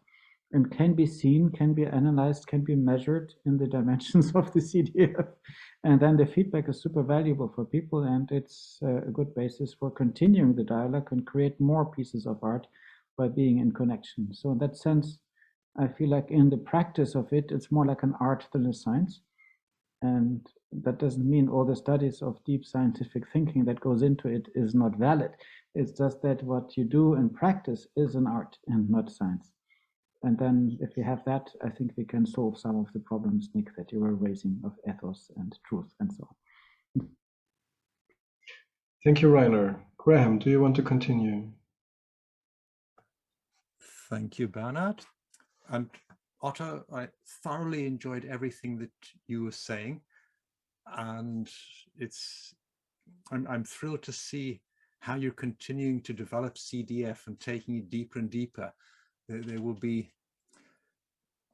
and can be seen, can be analyzed, can be measured in the dimensions of the CDF. And then the feedback is super valuable for people, and it's a good basis for continuing the dialogue and create more pieces of art by being in connection. So in that sense, I feel like in the practice of it, it's more like an art than a science. And that doesn't mean all the studies of deep scientific thinking that goes into it is not valid. It's just that what you do in practice is an art and not science. And then if we have that, I think we can solve some of the problems, Nick, that you were raising of ethos and truth and so on. Thank you, Rainer. Graham, do you want to continue? Thank you, Bernard. And Otto, I thoroughly enjoyed everything that you were saying. And I'm thrilled to see how you're continuing to develop CDF and taking it deeper and deeper. There will be,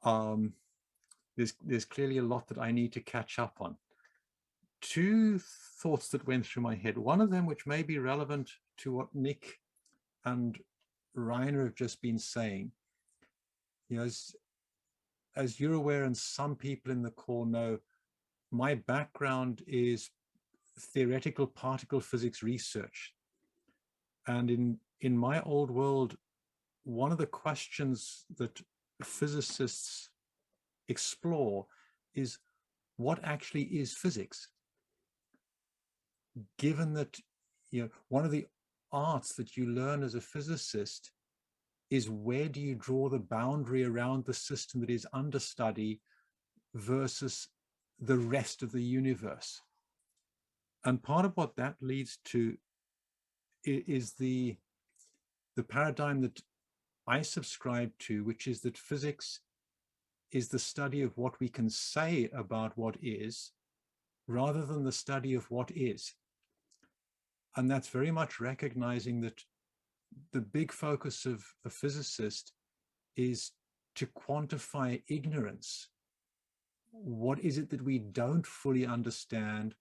there's clearly a lot that I need to catch up on. Two thoughts that went through my head. One of them, which may be relevant to what Nick and Rainer have just been saying. You know, as you're aware, and some people in the call know, my background is theoretical particle physics research. And in my old world, one of the questions that physicists explore is what actually is physics? Given that, you know, one of the arts that you learn as a physicist is where do you draw the boundary around the system that is understudy versus the rest of the universe. And part of what that leads to is the paradigm that I subscribe to, which is that physics is the study of what we can say about what is, rather than the study of what is. And that's very much recognizing that the big focus of a physicist is to quantify ignorance. What is it that we don't fully understand?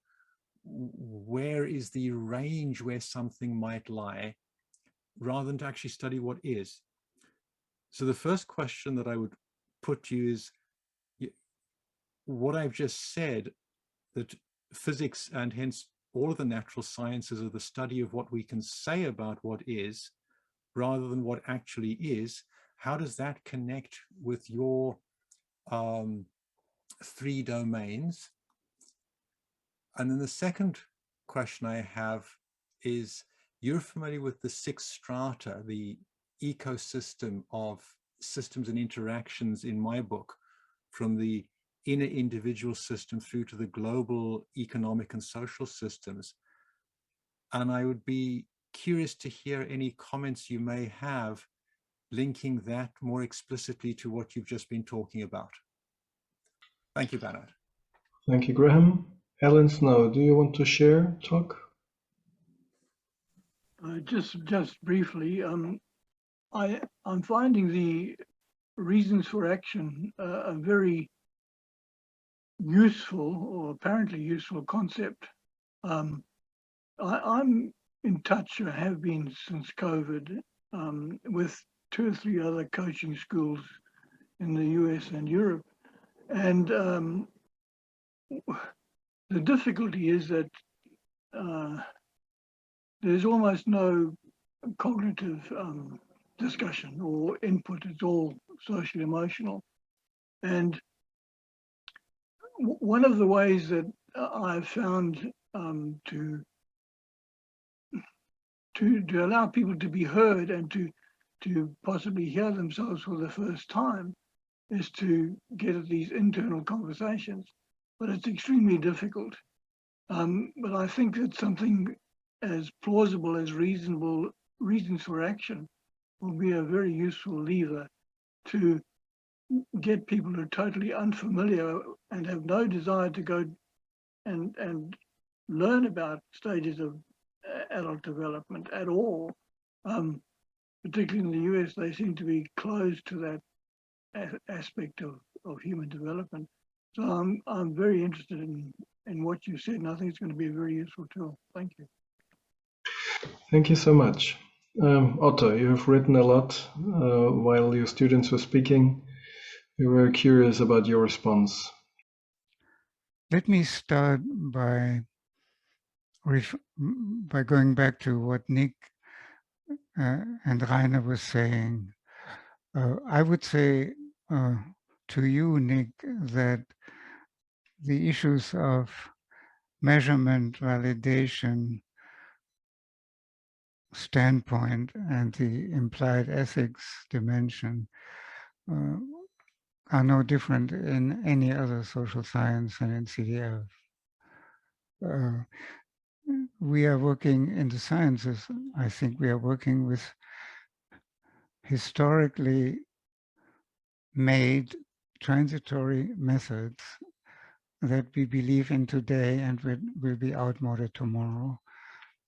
Where is the range where something might lie? rather than to actually study what is. So the first question that I would put to you is, what I've just said, that physics and hence all of the natural sciences are the study of what we can say about what is rather than what actually is. How does that connect with your 3 domains? And then the second question I have is, you're familiar with the 6 strata, the ecosystem of systems and interactions in my book, from the inner individual system through to the global economic and social systems. And I would be curious to hear any comments you may have linking that more explicitly to what you've just been talking about. Thank you, Bernard. Thank you, Graham. Ellen Snow, do you want to share, talk? Just briefly, I'm finding the reasons for action a very useful or apparently useful concept. I'm in touch, or have been since COVID, with 2 or 3 other coaching schools in the US and Europe. And the difficulty is that there's almost no cognitive discussion or input. It's all social emotional. And one of the ways that I've found to allow people to be heard and to possibly hear themselves for the first time is to get at these internal conversations. But it's extremely difficult. But I think that something as plausible as reasonable reasons for action will be a very useful lever to get people who are totally unfamiliar and have no desire to go and learn about stages of adult development at all. Particularly in the US, they seem to be closed to that aspect of human development. So I'm very interested in what you said, and I think it's going to be a very useful tool. Thank you. Thank you so much. Otto, you have written a lot while your students were speaking. We were curious about your response. Let me start by going back to what Nick and Rainer was saying. I would say to you, Nick, that the issues of measurement, validation, standpoint, and the implied ethics dimension are no different in any other social science than in CDF. We are working in the sciences. I think we are working with historically made transitory methods that we believe in today and will be outmoded tomorrow.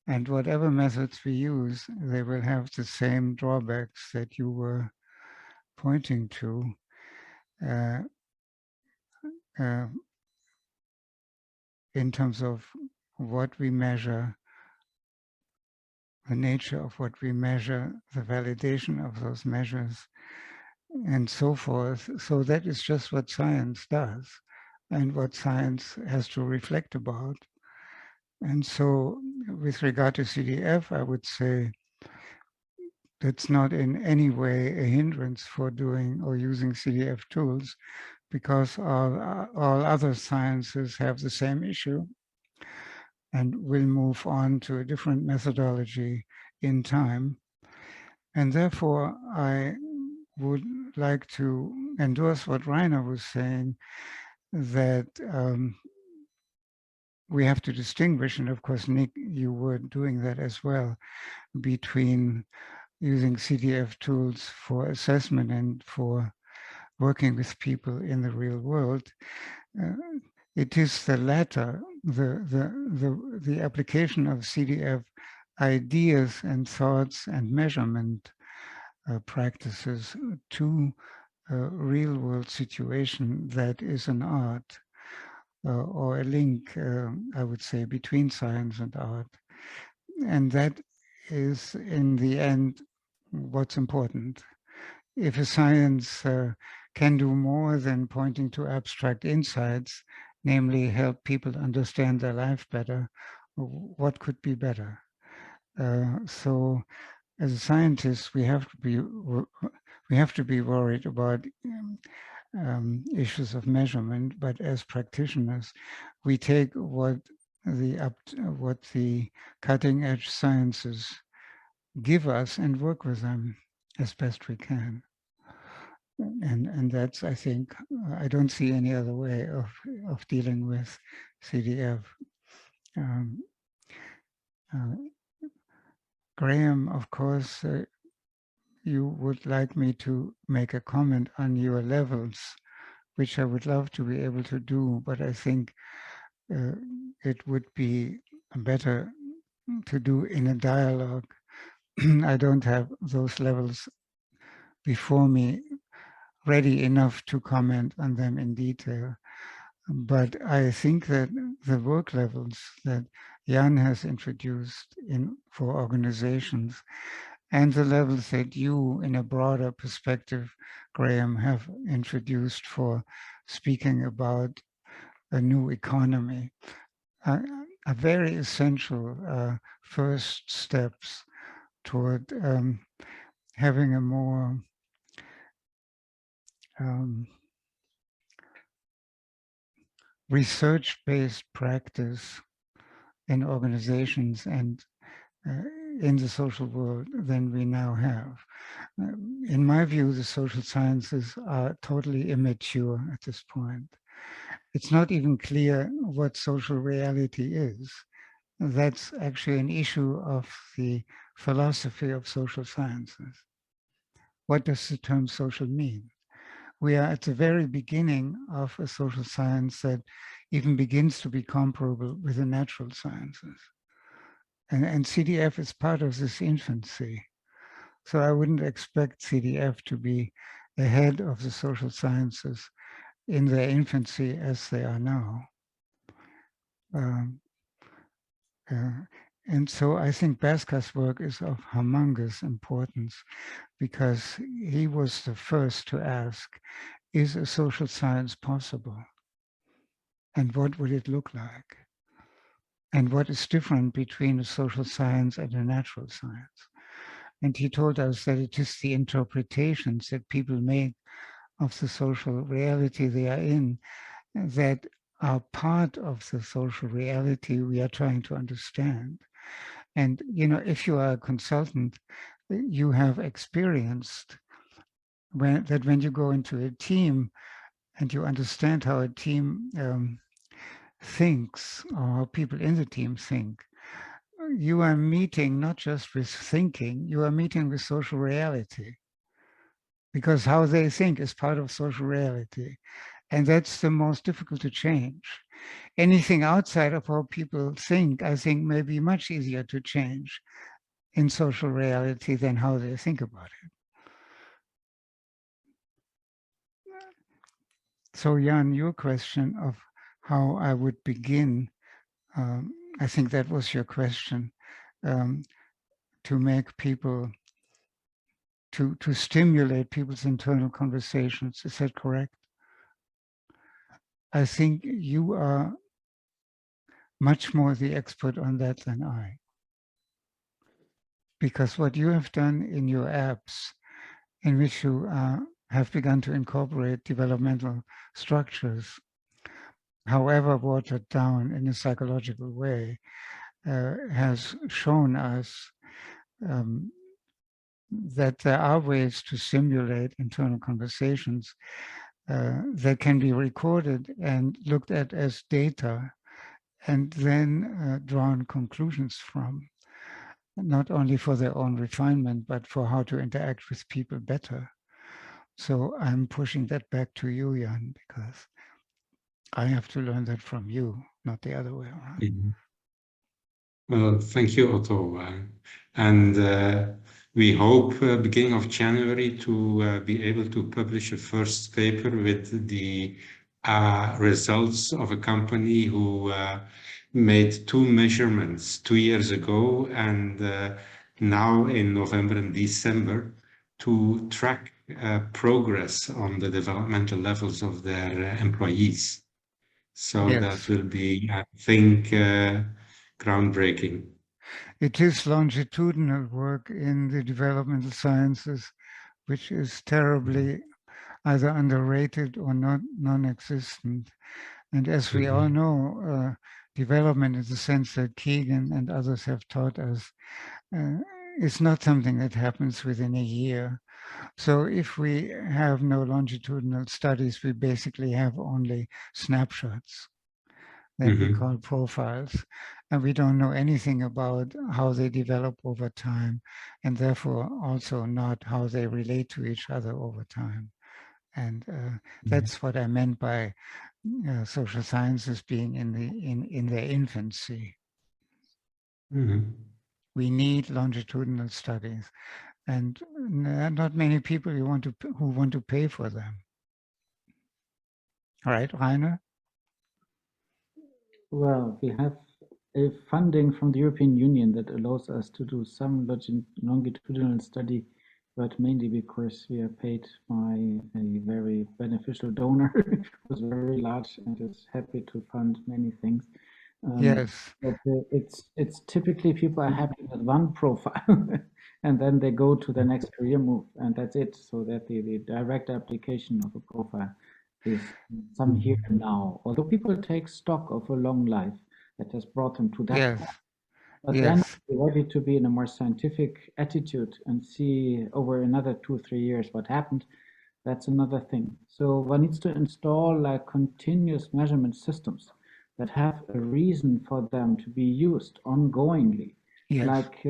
And whatever methods we use, they will have the same drawbacks that you were pointing to. In terms of what we measure, the nature of what we measure, the validation of those measures, and so forth. So that is just what science does and what science has to reflect about. And so with regard to CDF, I would say that's not in any way a hindrance for doing or using CDF tools, because all other sciences have the same issue and will move on to a different methodology in time. And therefore, I would like to endorse what Rainer was saying, that we have to distinguish, and of course, Nick, you were doing that as well, between using CDF tools for assessment and for working with people in the real world. It is the latter, the application of CDF ideas and thoughts and measurement practices to a real world situation that is an art, or a link, I would say, between science and art. And that is, in the end, what's important. If a science can do more than pointing to abstract insights, namely help people understand their life better, what could be better? So as a scientist, we have to be worried about issues of measurement, but as practitioners, we take what the cutting edge sciences give us and work with them as best we can. And that's, I think, I don't see any other way of dealing with CDF. Graham, of course, you would like me to make a comment on your levels, which I would love to be able to do, but I think it would be better to do in a dialogue. I don't have those levels before me ready enough to comment on them in detail. But I think that the work levels that Jan has introduced for organizations and the levels that you, in a broader perspective, Graham, have introduced for speaking about a new economy, are very essential first steps toward having a more research-based practice in organizations and in the social world than we now have. In my view, the social sciences are totally immature at this point. It's not even clear what social reality is. That's actually an issue of the philosophy of social sciences. What does the term social mean? We are at the very beginning of a social science that even begins to be comparable with the natural sciences. And CDF is part of this infancy. So I wouldn't expect CDF to be ahead of the social sciences in their infancy as they are now. And so I think Bhaska's work is of humongous importance because he was the first to ask, is a social science possible? And what would it look like? And what is different between a social science and a natural science? And he told us that it is the interpretations that people make of the social reality they are in that are part of the social reality we are trying to understand. And, you know, if you are a consultant, you have experienced that when you go into a team and you understand how a team thinks or how people in the team think, you are meeting not just with thinking, you are meeting with social reality. Because how they think is part of social reality. And that's the most difficult to change. Anything outside of how people think, I think may be much easier to change in social reality than how they think about it. So Jan, your question of how I would begin, I think that was your question, to make people, to stimulate people's internal conversations. Is that correct? I think you are much more the expert on that than I. Because what you have done in your apps, in which you have begun to incorporate developmental structures, however watered down in a psychological way, has shown us that there are ways to simulate internal conversations that can be recorded and looked at as data and then drawn conclusions from, not only for their own refinement, but for how to interact with people better. So I'm pushing that back to you, Jan, because I have to learn that from you, not the other way around. Mm-hmm. Well, thank you, Otto. And we hope beginning of January to be able to publish a first paper with the results of a company who made 2 measurements 2 years ago and now in November and December to track progress on the developmental levels of their employees. So Yes. that will be, I think, groundbreaking. It is longitudinal work in the developmental sciences, which is terribly either underrated or not non-existent. And as we all know, development in the sense that Keegan and others have taught us, is not something that happens within a year. So if we have no longitudinal studies, we basically have only snapshots that we call profiles. And we don't know anything about how they develop over time, and therefore also not how they relate to each other over time. And that's what I meant by social sciences being in their infancy. We need longitudinal studies, and not many people who want to pay for them. All right, Rainer? Well, we have a funding from the European Union that allows us to do some longitudinal study, but mainly because we are paid by a very beneficial donor who's very large and is happy to fund many things. Yes. But it's typically people are happy with one profile and then they go to the next career move, and that's it. So that the direct application of a profile is some here and now. Although people take stock of a long life that has brought them to that Yes. point. But Yes. then you're ready to be in a more scientific attitude and see over another 2-3 years what happened. That's another thing. So one needs to install like continuous measurement systems that have a reason for them to be used ongoingly, Yes. like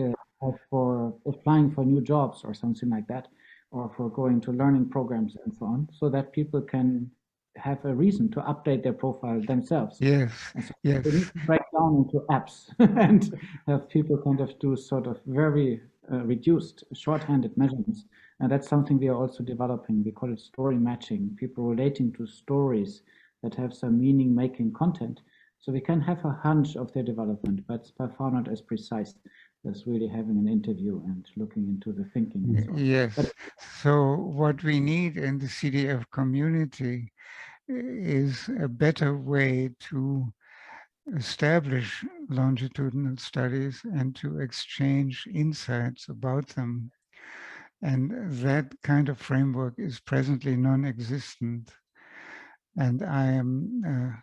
for applying for new jobs or something like that, or for going to learning programs and so on, so that people can have a reason to update their profile themselves. Yes. And so Yes. they need to break down into apps and have people kind of do sort of very reduced, short-handed measurements. And that's something we are also developing. We call it story matching, people relating to stories that have some meaning-making content. So we can have a hunch of their development, but it's by far not as precise as really having an interview and looking into the thinking and so on. Yes. But so what we need in the CDF community is a better way to establish longitudinal studies and to exchange insights about them. And that kind of framework is presently non-existent. And I'm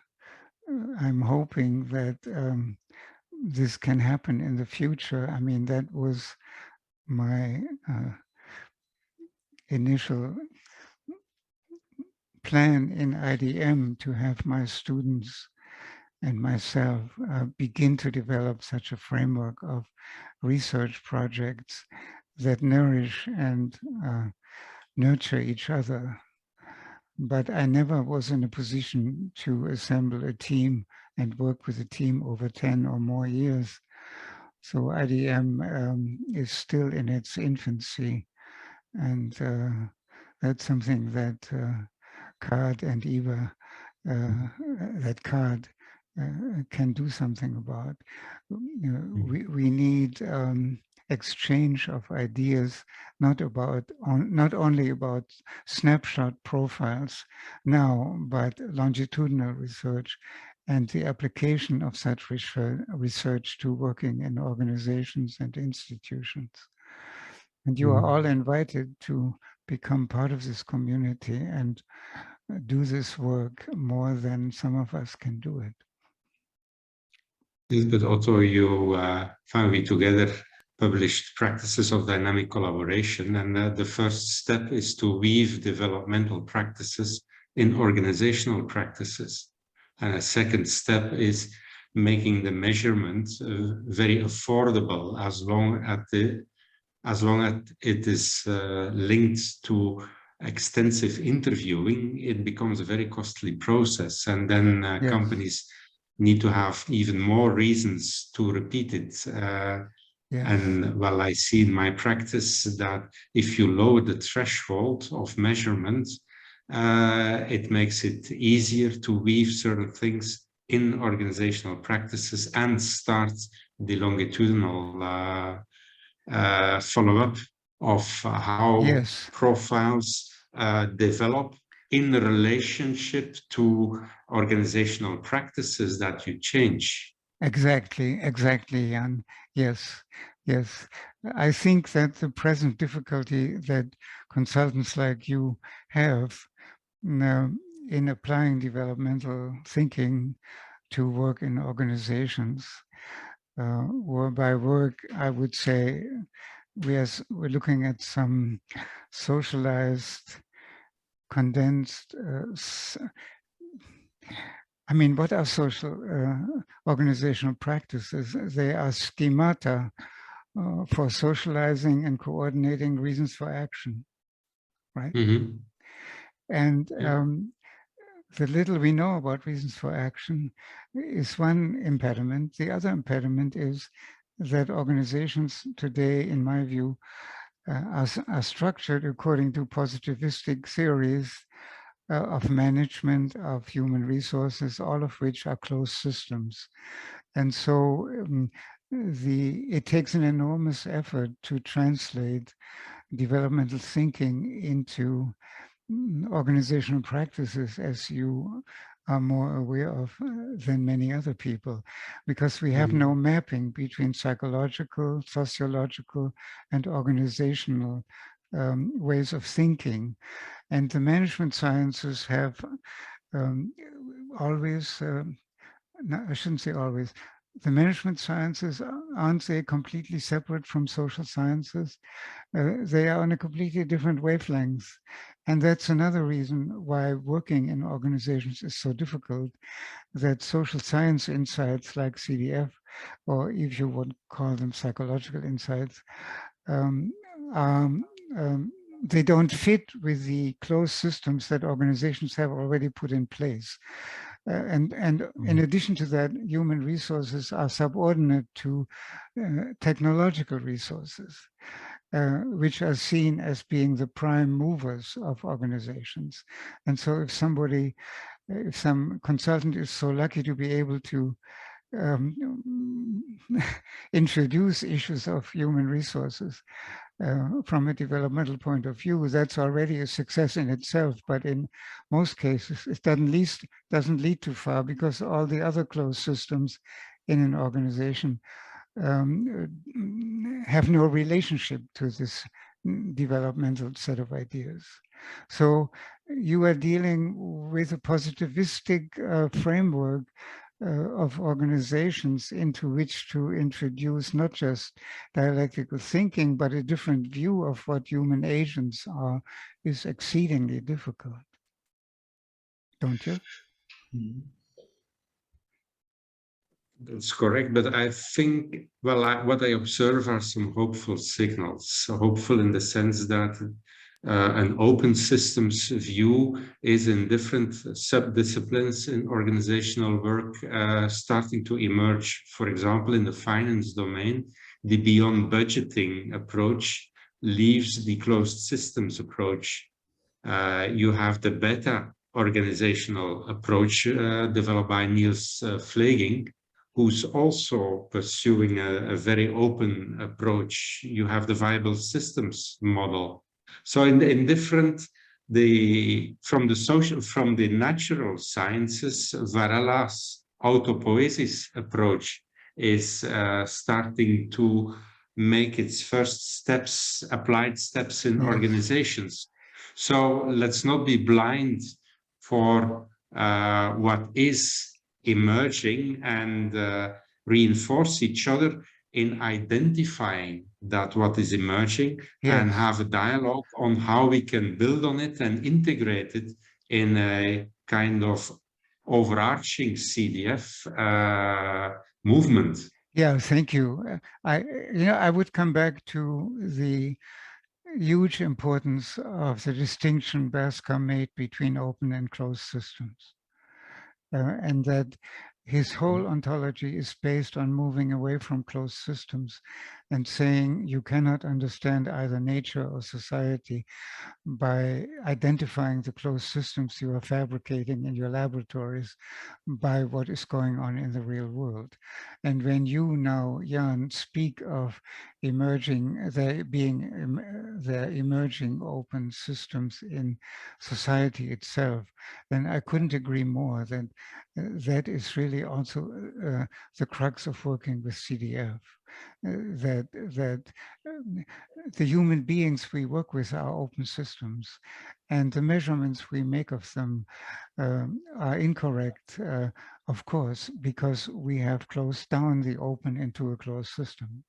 hoping that this can happen in the future. I mean, that was my initial plan in IDM, to have my students and myself begin to develop such a framework of research projects that nourish and nurture each other. But I never was in a position to assemble a team and work with a team over 10 or more years. So IDM is still in its infancy, and that's something that Card and Eva, that Card can do something about. We need exchange of ideas, not only about snapshot profiles now, but longitudinal research and the application of such research to working in organizations and institutions. And you are all invited to become part of this community and do this work more than some of us can do it. Yes, but also you we together published practices of dynamic collaboration, and the first step is to weave developmental practices in organizational practices. And a second step is making the measurement very affordable, as long as it is linked to extensive interviewing. It becomes a very costly process, and then Yes. companies need to have even more reasons to repeat it. Yes. And well, I see in my practice that if you lower the threshold of measurement, it makes it easier to weave certain things in organizational practices and start the longitudinal follow-up of how Yes. profiles develop in relationship to organizational practices that you change. Exactly, Jan. Yes, yes. I think that the present difficulty that consultants like you have in applying developmental thinking to work in organizations, or by work, I would say we're looking at some socialized, condensed, I mean, what are social organizational practices? They are schemata for socializing and coordinating reasons for action, right? Mm-hmm. And Yeah. the little we know about reasons for action is one impediment. The other impediment is that organizations today, in my view, are structured according to positivistic theories of management of human resources, all of which are closed systems. And so it takes an enormous effort to translate developmental thinking into organizational practices, as you are more aware of than many other people, because we have no mapping between psychological, sociological, and organizational ways of thinking. And the management sciences have always, no, I shouldn't say always, the management sciences, aren't they completely separate from social sciences? They are on a completely different wavelength. And that's another reason why working in organizations is so difficult, that social science insights like CDF, or if you would call them psychological insights, they don't fit with the closed systems that organizations have already put in place. And in addition to that, human resources are subordinate to technological resources, which are seen as being the prime movers of organizations. And so if some consultant is so lucky to be able to introduce issues of human resources from a developmental point of view, that's already a success in itself. But in most cases, it doesn't lead too far, because all the other closed systems in an organization have no relationship to this developmental set of ideas. So you are dealing with a positivistic framework of organizations into which to introduce not just dialectical thinking, but a different view of what human agents are, is exceedingly difficult. Don't you? That's correct, but I think, well, what I observe are some hopeful signals. So hopeful in the sense that an open systems view is in different sub-disciplines in organizational work starting to emerge. For example, in the finance domain, the beyond budgeting approach leaves the closed systems approach. You have the beta organizational approach developed by Niels Fleging, who's also pursuing a very open approach. You have the viable systems model. So in different, from the natural sciences, Varela's autopoiesis approach is starting to make its first steps, applied steps in organizations. So let's not be blind for what is emerging, and reinforce each other in identifying that what is emerging, and have a dialogue on how we can build on it and integrate it in a kind of overarching CDF movement. Yeah, thank you. I would come back to the huge importance of the distinction Bascom made between open and closed systems. And that his whole ontology is based on moving away from closed systems and saying you cannot understand either nature or society by identifying the closed systems you are fabricating in your laboratories by what is going on in the real world. And when you now, Jan, speak of emerging, there being the emerging open systems in society itself, then I couldn't agree more that that is really also the crux of working with CDF. That the human beings we work with are open systems, and the measurements we make of them are incorrect, of course, because we have closed down the open into a closed system.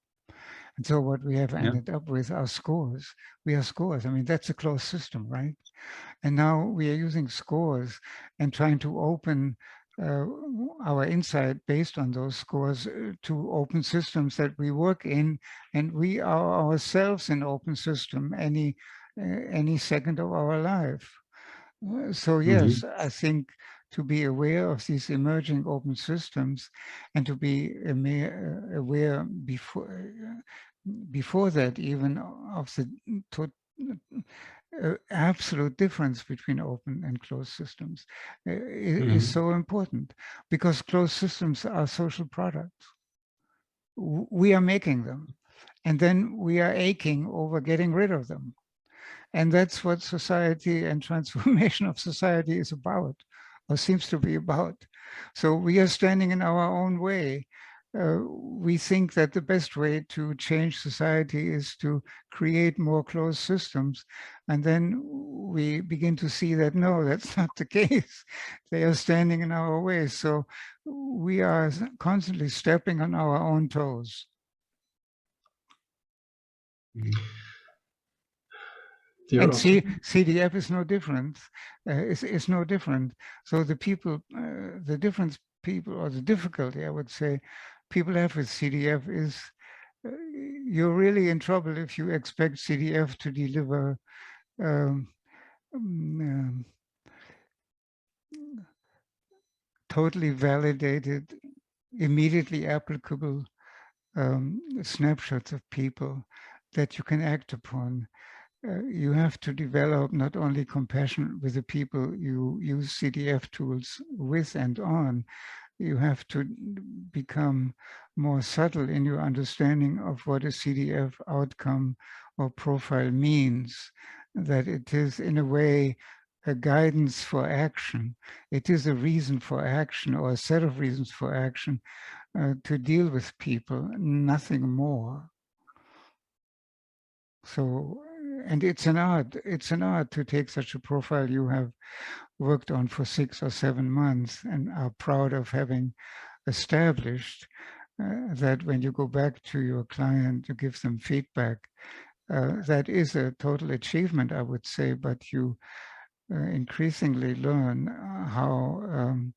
And so what we have ended up with are scores. We are scores. I mean, that's a closed system, right? And now we are using scores and trying to open our insight based on those scores to open systems that we work in, and we are ourselves an open system any second of our life. So yes, I think to be aware of these emerging open systems and to be aware before that even of the absolute difference between open and closed systems is so important, because closed systems are social products. We are making them, and then we are aching over getting rid of them. And that's what society and transformation of society is about, or seems to be about. So we are standing in our own way. We think that the best way to change society is to create more closed systems. And then we begin to see that, no, that's not the case. They are standing in our way. So we are constantly stepping on our own toes. And CDF is no different. It's no different. So the people, the difficulty, I would say, people have with CDF is you're really in trouble if you expect CDF to deliver totally validated, immediately applicable snapshots of people that you can act upon. You have to develop not only compassion with the people you use CDF tools with and on, you have to become more subtle in your understanding of what a CDF outcome or profile means, that it is in a way a guidance for action. It is a reason for action or a set of reasons for action to deal with people, nothing more. So, and it's an art to take such a profile you have worked on for 6 or 7 months and are proud of having established, that when you go back to your client to give them feedback, that is a total achievement, I would say, but you increasingly learn how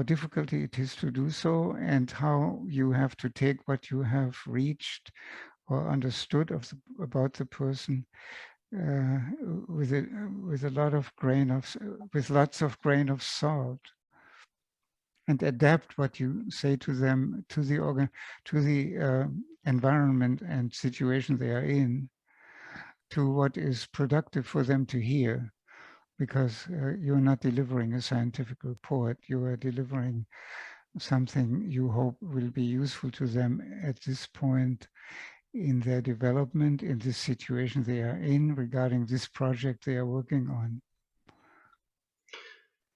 difficult it is to do so, and how you have to take what you have reached or understood about the person with lots of grain of salt, and adapt what you say to them to the environment and situation they are in, to what is productive for them to hear, because you're not delivering a scientific report, you are delivering something you hope will be useful to them at this point in their development, in this situation they are in, regarding this project they are working on.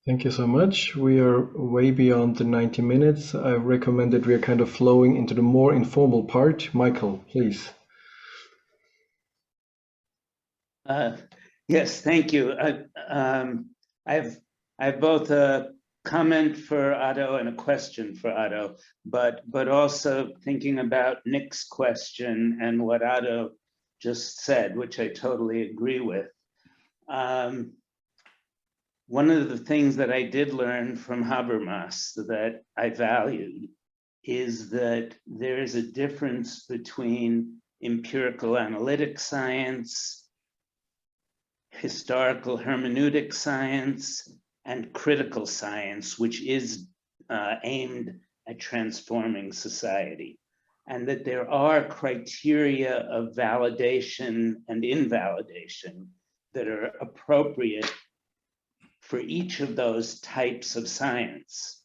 Thank you so much. We are way beyond the 90 minutes. I recommend that we are kind of flowing into the more informal part. Michael, please. Yes, thank you. I have both a comment for Otto and a question for Otto, but also thinking about Nick's question and what Otto just said, which I totally agree with. One of the things that I did learn from Habermas that I valued is that there is a difference between empirical analytic science, historical hermeneutic science, and critical science, which is aimed at transforming society, and that there are criteria of validation and invalidation that are appropriate for each of those types of science.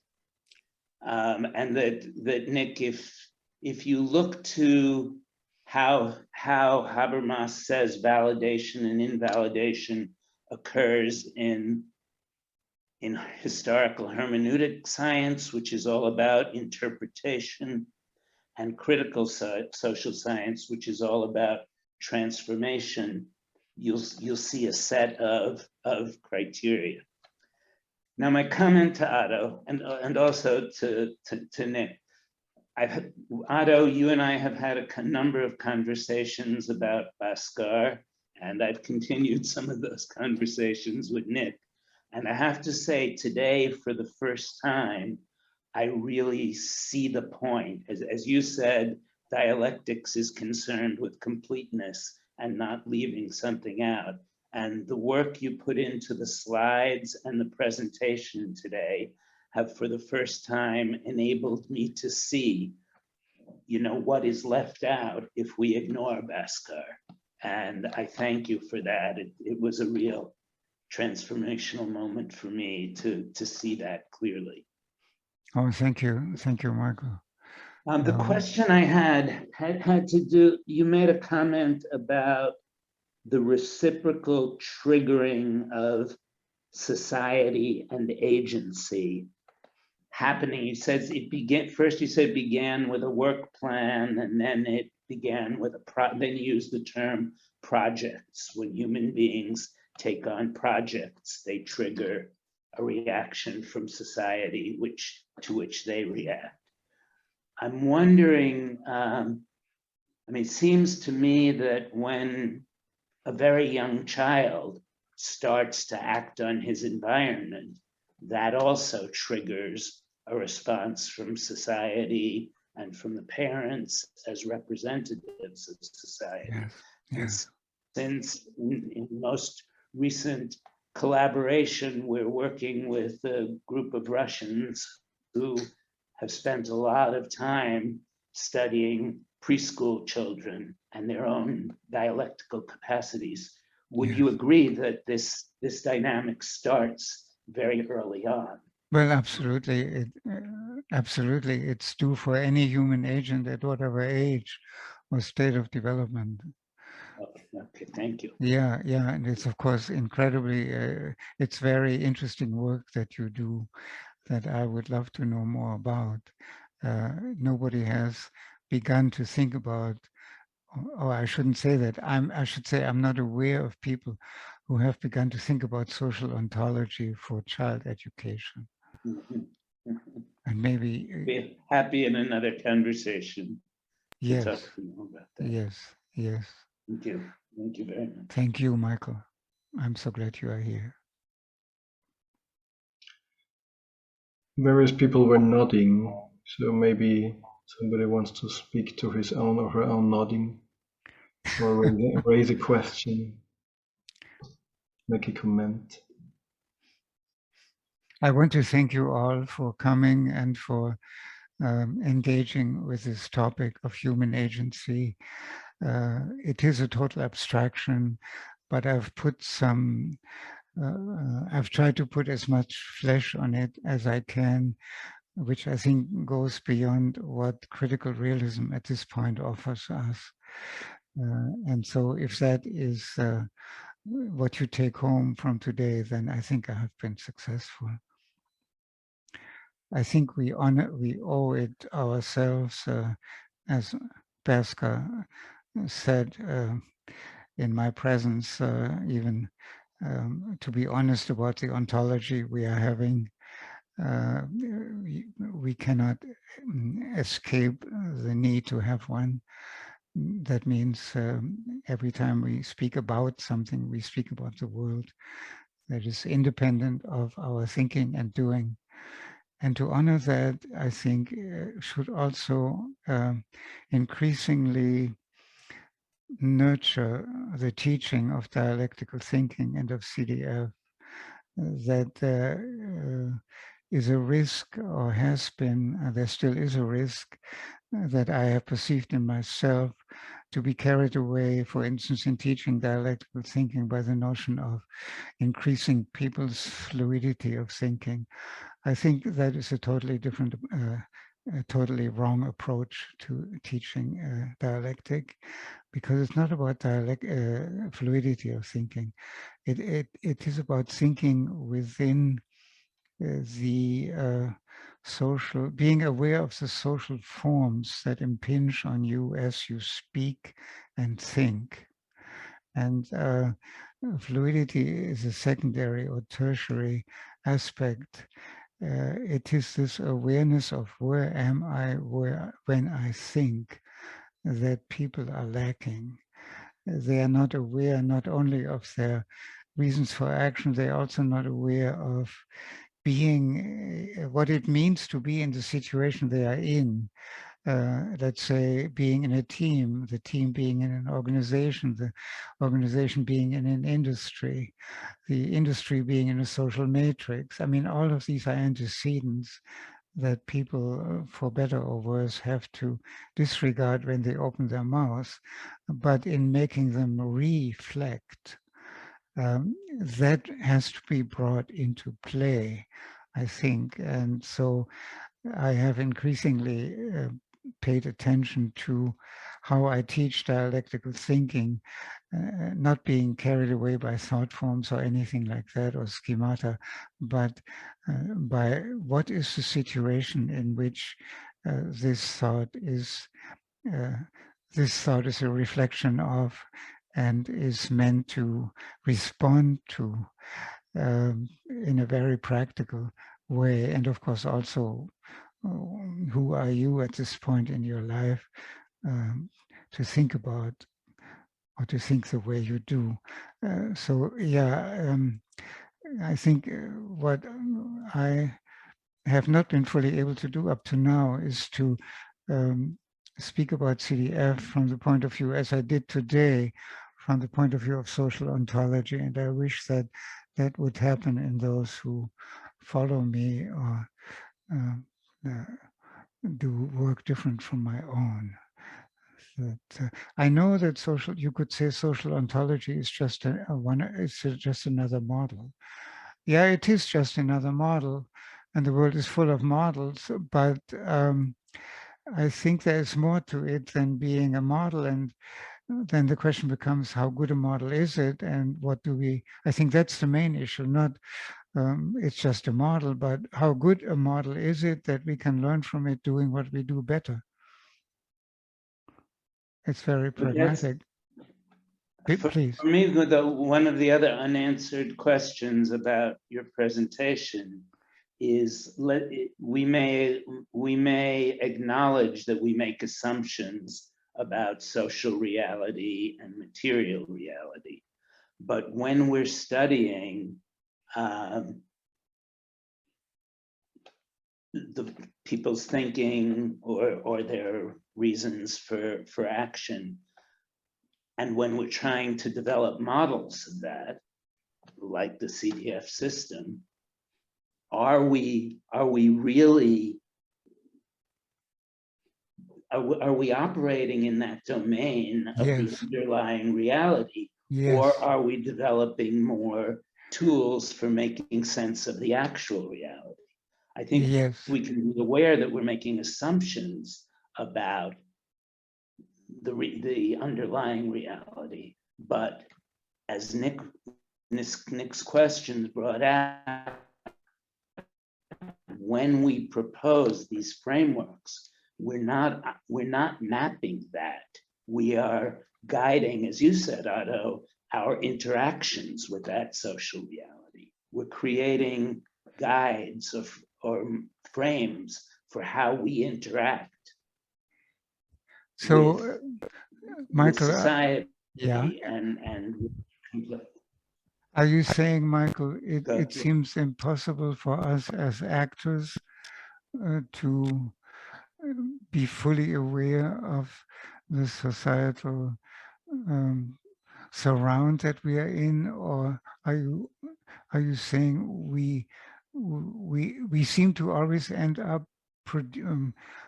And that Nick, if you look to how Habermas says validation and invalidation occurs in historical hermeneutic science, which is all about interpretation, and critical social science, which is all about transformation, you'll see a set of criteria. Now, my comment to Otto and also to Nick, Otto, you and I have had a number of conversations about Laske, and I've continued some of those conversations with Nick. And I have to say today, for the first time, I really see the point. As you said, dialectics is concerned with completeness and not leaving something out. And the work you put into the slides and the presentation today have, for the first time, enabled me to see, what is left out if we ignore Laske. And I thank you for that. It was a real transformational moment for me to see that clearly. Oh, thank you, Michael. The question I had to do, you made a comment about the reciprocal triggering of society and agency happening. He says it began, first you said began with a work plan, and then it began with then you used the term projects. When human beings take on projects, they trigger a reaction from society to which they react. I'm wondering, it seems to me that when a very young child starts to act on his environment, that also triggers a response from society and from the parents as representatives of society. Yes. Since in most recent collaboration, we're working with a group of Russians who have spent a lot of time studying preschool children and their own dialectical capacities. Would you agree that this dynamic starts very early on? Well, absolutely. Absolutely. It's true for any human agent at whatever age or state of development. Okay, thank you. Yeah, and it's of course incredibly, it's very interesting work that you do that I would love to know more about. Nobody has begun to think about, or I shouldn't say that, I should say I'm not aware of people who have begun to think about social ontology for child education. And maybe be happy in another conversation to talk to you about that. Yes. Thank you very much. Thank you, Michael. I'm so glad you are here. Various people were nodding, so maybe somebody wants to speak to his own or her own nodding, or raise a question, make a comment. I want to thank you all for coming and for engaging with this topic of human agency. It is a total abstraction, but I've put I've tried to put as much flesh on it as I can, which I think goes beyond what critical realism at this point offers us. And so if that is what you take home from today, then I think I have been successful. I think we owe it ourselves, as Laske said in my presence, even to be honest about the ontology we are having. We cannot escape the need to have one. That means every time we speak about something, we speak about the world that is independent of our thinking and doing. And to honor that, I think, should also increasingly nurture the teaching of dialectical thinking and of CDF, that there is a risk, or has been, there still is a risk, that I have perceived in myself to be carried away, for instance, in teaching dialectical thinking, by the notion of increasing people's fluidity of thinking. I think that is a totally different, a totally wrong approach to teaching dialectic, because it's not about fluidity of thinking. It is about thinking within the social, being aware of the social forms that impinge on you as you speak and think. And fluidity is a secondary or tertiary aspect. It is this awareness of where am I when I think, that people are lacking. They are not aware not only of their reasons for action, they're also not aware of being, what it means to be in the situation they are in. Let's say being in a team, the team being in an organization, the organization being in an industry, the industry being in a social matrix. I mean, all of these are antecedents that people, for better or worse, have to disregard when they open their mouths. But in making them reflect, that has to be brought into play, I think. And so I have increasingly paid attention to how I teach dialectical thinking, not being carried away by thought forms or anything like that, or schemata, but by what is the situation in which this thought is a reflection of, and is meant to respond to in a very practical way. And of course also, who are you at this point in your life to think about, or to think the way you do. So yeah, I think what I have not been fully able to do up to now is to speak about CDF from the point of view, as I did today, from the point of view of social ontology. And I wish that that would happen in those who follow me or do work different from my own. That, I know that you could say social ontology is just just another model. Yeah, it is just another model, and the world is full of models, but I think there's more to it than being a model. And then the question becomes, how good a model is it, and what do we, I think that's the main issue, not it's just a model, but how good a model is it that we can learn from it doing what we do better. It's very pragmatic. Please. For me, one of the other unanswered questions about your presentation is, we may acknowledge that we make assumptions about social reality and material reality, but when we're studying the people's thinking or their reasons for action, and when we're trying to develop models of that, like the CDF system, are we operating in that domain of the underlying reality, or are we developing more tools for making sense of the actual reality? I think we can be aware that we're making assumptions about the underlying reality, but as Nick's questions brought out, when we propose these frameworks, we're not mapping that. We are guiding, as you said, Otto, our interactions with that social reality. We're creating guides or frames for how we interact. So, Michael, with society, yeah. and Are you saying, Michael, it seems impossible for us as actors to be fully aware of the societal surround that we are in, or are you are you saying we seem to always end up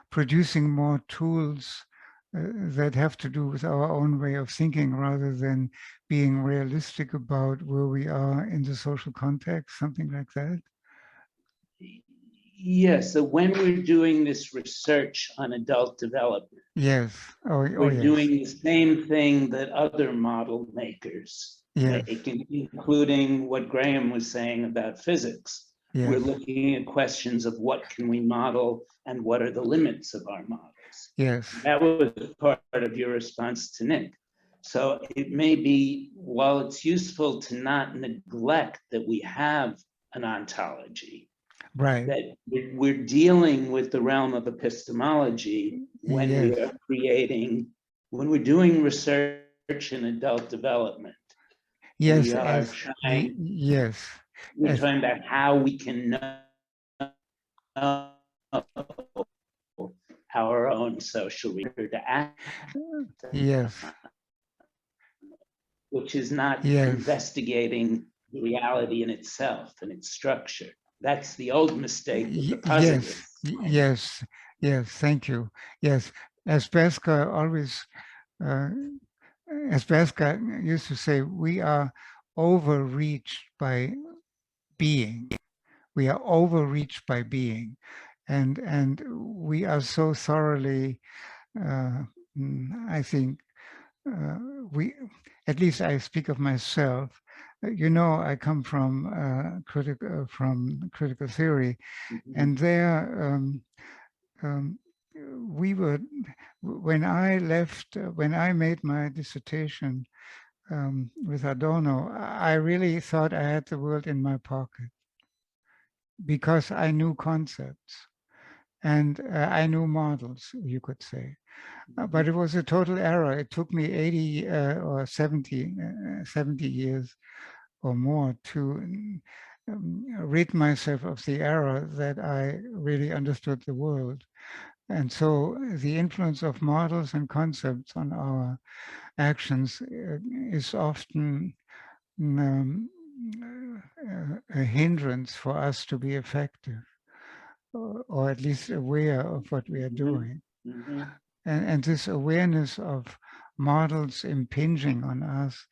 producing more tools that have to do with our own way of thinking rather than being realistic about where we are in the social context, something like that? Yes, so when we're doing this research on adult development, Yes. Oh we're yes. doing the same thing that other model makers Yes. make, including what Graham was saying about physics. Yes. We're looking at questions of what can we model and what are the limits of our models. Yes. That was part of your response to Nick. So it may be, while it's useful to not neglect that we have an ontology, Right. that we're dealing with the realm of epistemology when Yes. we are creating, when we're doing research in adult development. Yes. We are trying, yes. we're talking about how we can know our own social record to act. Yes. Which is not Yes. investigating the reality in itself and its structure. That's the old mistake with the Yes. positivists. Yes. Yes. Thank you. Yes. As Pesca always, as Pesca used to say, we are overreached by being. We are overreached by being, and we are so thoroughly. I think we, at least I speak of myself. You know, I come from critical theory, and there we were. When I left, when I made my dissertation with Adorno, I really thought I had the world in my pocket because I knew concepts and I knew models, you could say. But it was a total error. It took me 80 or 70 years or more to rid myself of the error that I really understood the world. And so the influence of models and concepts on our actions is often a hindrance for us to be effective, or at least aware of what we are doing. Mm-hmm. And this awareness of models impinging on us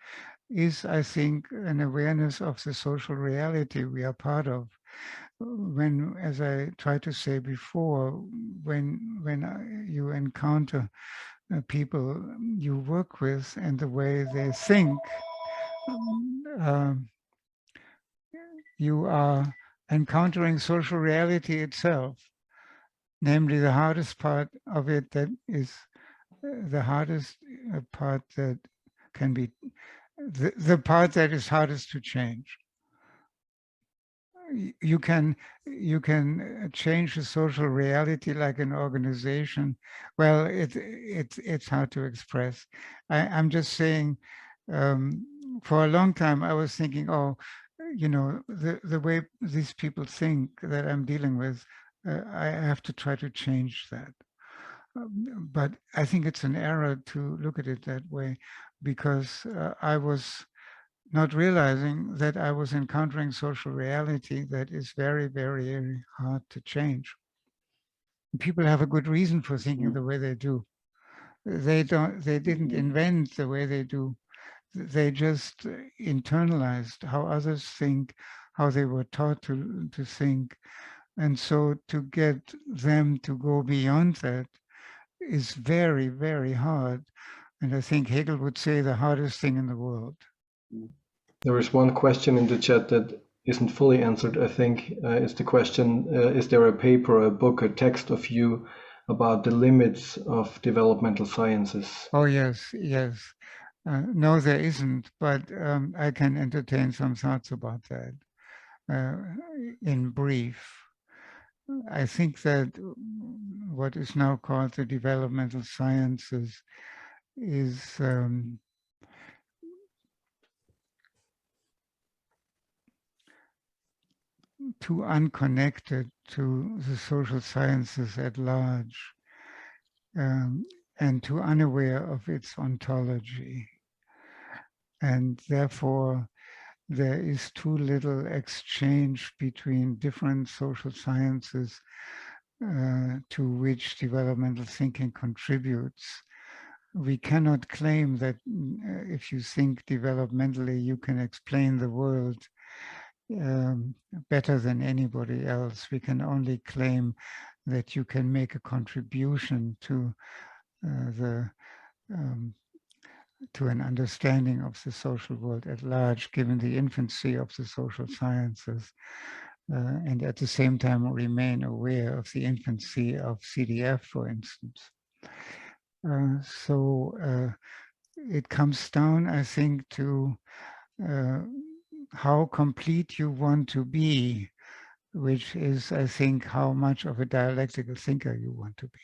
is, I think, an awareness of the social reality we are part of. When, as I tried to say before, when you encounter people you work with and the way they think, you are encountering social reality itself, namely the hardest part of it, that is the hardest part that can be, the part that is hardest to change. You can change the social reality like an organization. Well, it's hard to express. I'm just saying, for a long time I was thinking, oh, you know, the way these people think that I'm dealing with, I have to try to change that. But I think it's an error to look at it that way, because I was not realizing that I was encountering social reality that is very, very, very hard to change. People have a good reason for thinking the way they do. They didn't invent the way they do. They just internalized how others think, how they were taught to think. And so to get them to go beyond that is very, very hard. And I think Hegel would say the hardest thing in the world. There is one question in the chat that isn't fully answered, I think. It's the question, is there a paper, a book, a text of you about the limits of developmental sciences? Oh, yes, yes. No, there isn't, but I can entertain some thoughts about that in brief. I think that what is now called the developmental sciences is too unconnected to the social sciences at large, and too unaware of its ontology. And therefore, there is too little exchange between different social sciences to which developmental thinking contributes. We cannot claim that if you think developmentally, you can explain the world better than anybody else. We can only claim that you can make a contribution to to an understanding of the social world at large, given the infancy of the social sciences, and at the same time remain aware of the infancy of CDF, for instance. So it comes down, I think, to how complete you want to be, which is, I think, how much of a dialectical thinker you want to be.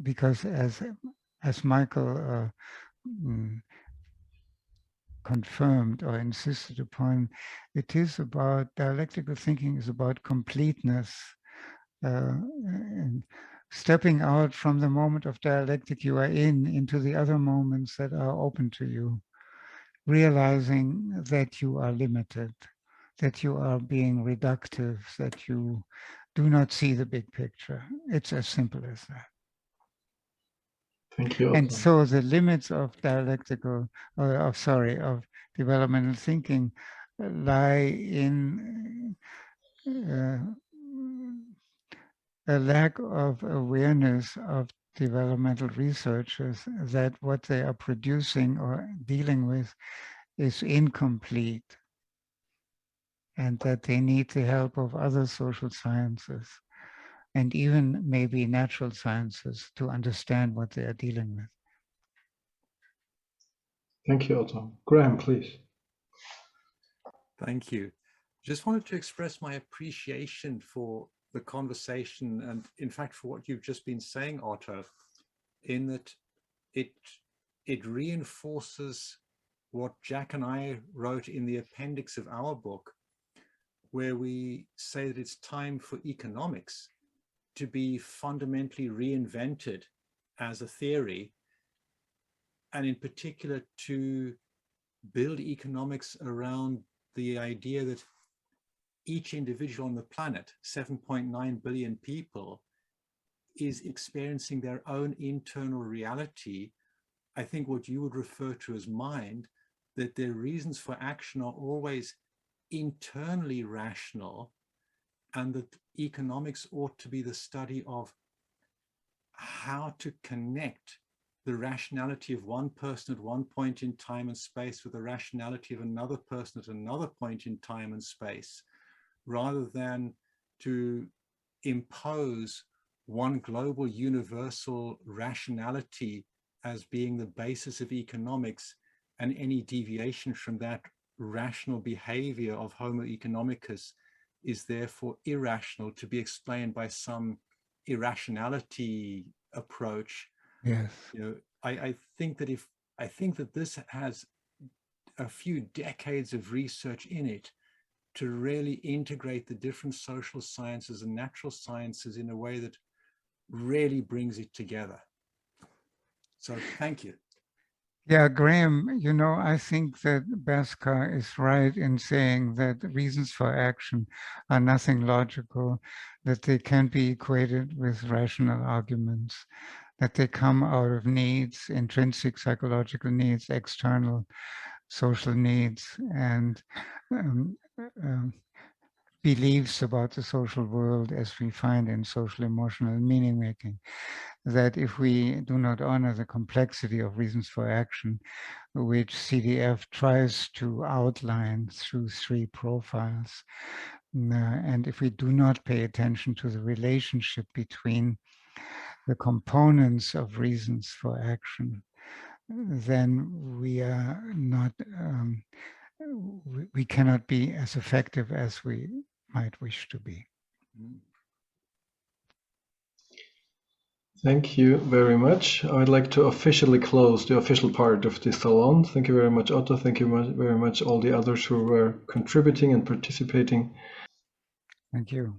Because as Michael confirmed or insisted upon, it is about, dialectical thinking is about completeness, and stepping out from the moment of dialectic you are into the other moments that are open to you, realizing that you are limited, that you are being reductive, that you do not see the big picture. It's as simple as that. Thank you, Otto. And so the limits of dialectical, of developmental thinking lie in a lack of awareness of developmental researchers that what they are producing or dealing with is incomplete, and that they need the help of other social sciences and even maybe natural sciences to understand what they are dealing with. Thank you, Otto. Graham, please. Thank you. Just wanted to express my appreciation for the conversation and, in fact, for what you've just been saying, Otto, in that it reinforces what Jack and I wrote in the appendix of our book, where we say that it's time for economics to be fundamentally reinvented as a theory, and in particular to build economics around the idea that each individual on the planet, 7.9 billion people, is experiencing their own internal reality. I think what you would refer to as mind, that their reasons for action are always internally rational, and that economics ought to be the study of how to connect the rationality of one person at one point in time and space with the rationality of another person at another point in time and space, rather than to impose one global universal rationality as being the basis of economics, and any deviation from that rational behavior of Homo economicus is therefore irrational, to be explained by some irrationality approach. Yes. You know, I think that this has a few decades of research in it to really integrate the different social sciences and natural sciences in a way that really brings it together. So thank you. Yeah, Graham, you know, I think that Bhaskar is right in saying that reasons for action are nothing logical, that they can be equated with rational arguments, that they come out of needs, intrinsic psychological needs, external social needs, and beliefs about the social world as we find in social emotional meaning making. That if we do not honor the complexity of reasons for action, which CDF tries to outline through 3 profiles, and if we do not pay attention to the relationship between the components of reasons for action, then we are not, we cannot be as effective as we might wish to be. Thank you very much. I'd like to officially close the official part of the Salon. Thank you very much, Otto. Thank you very much, all the others who were contributing and participating. Thank you.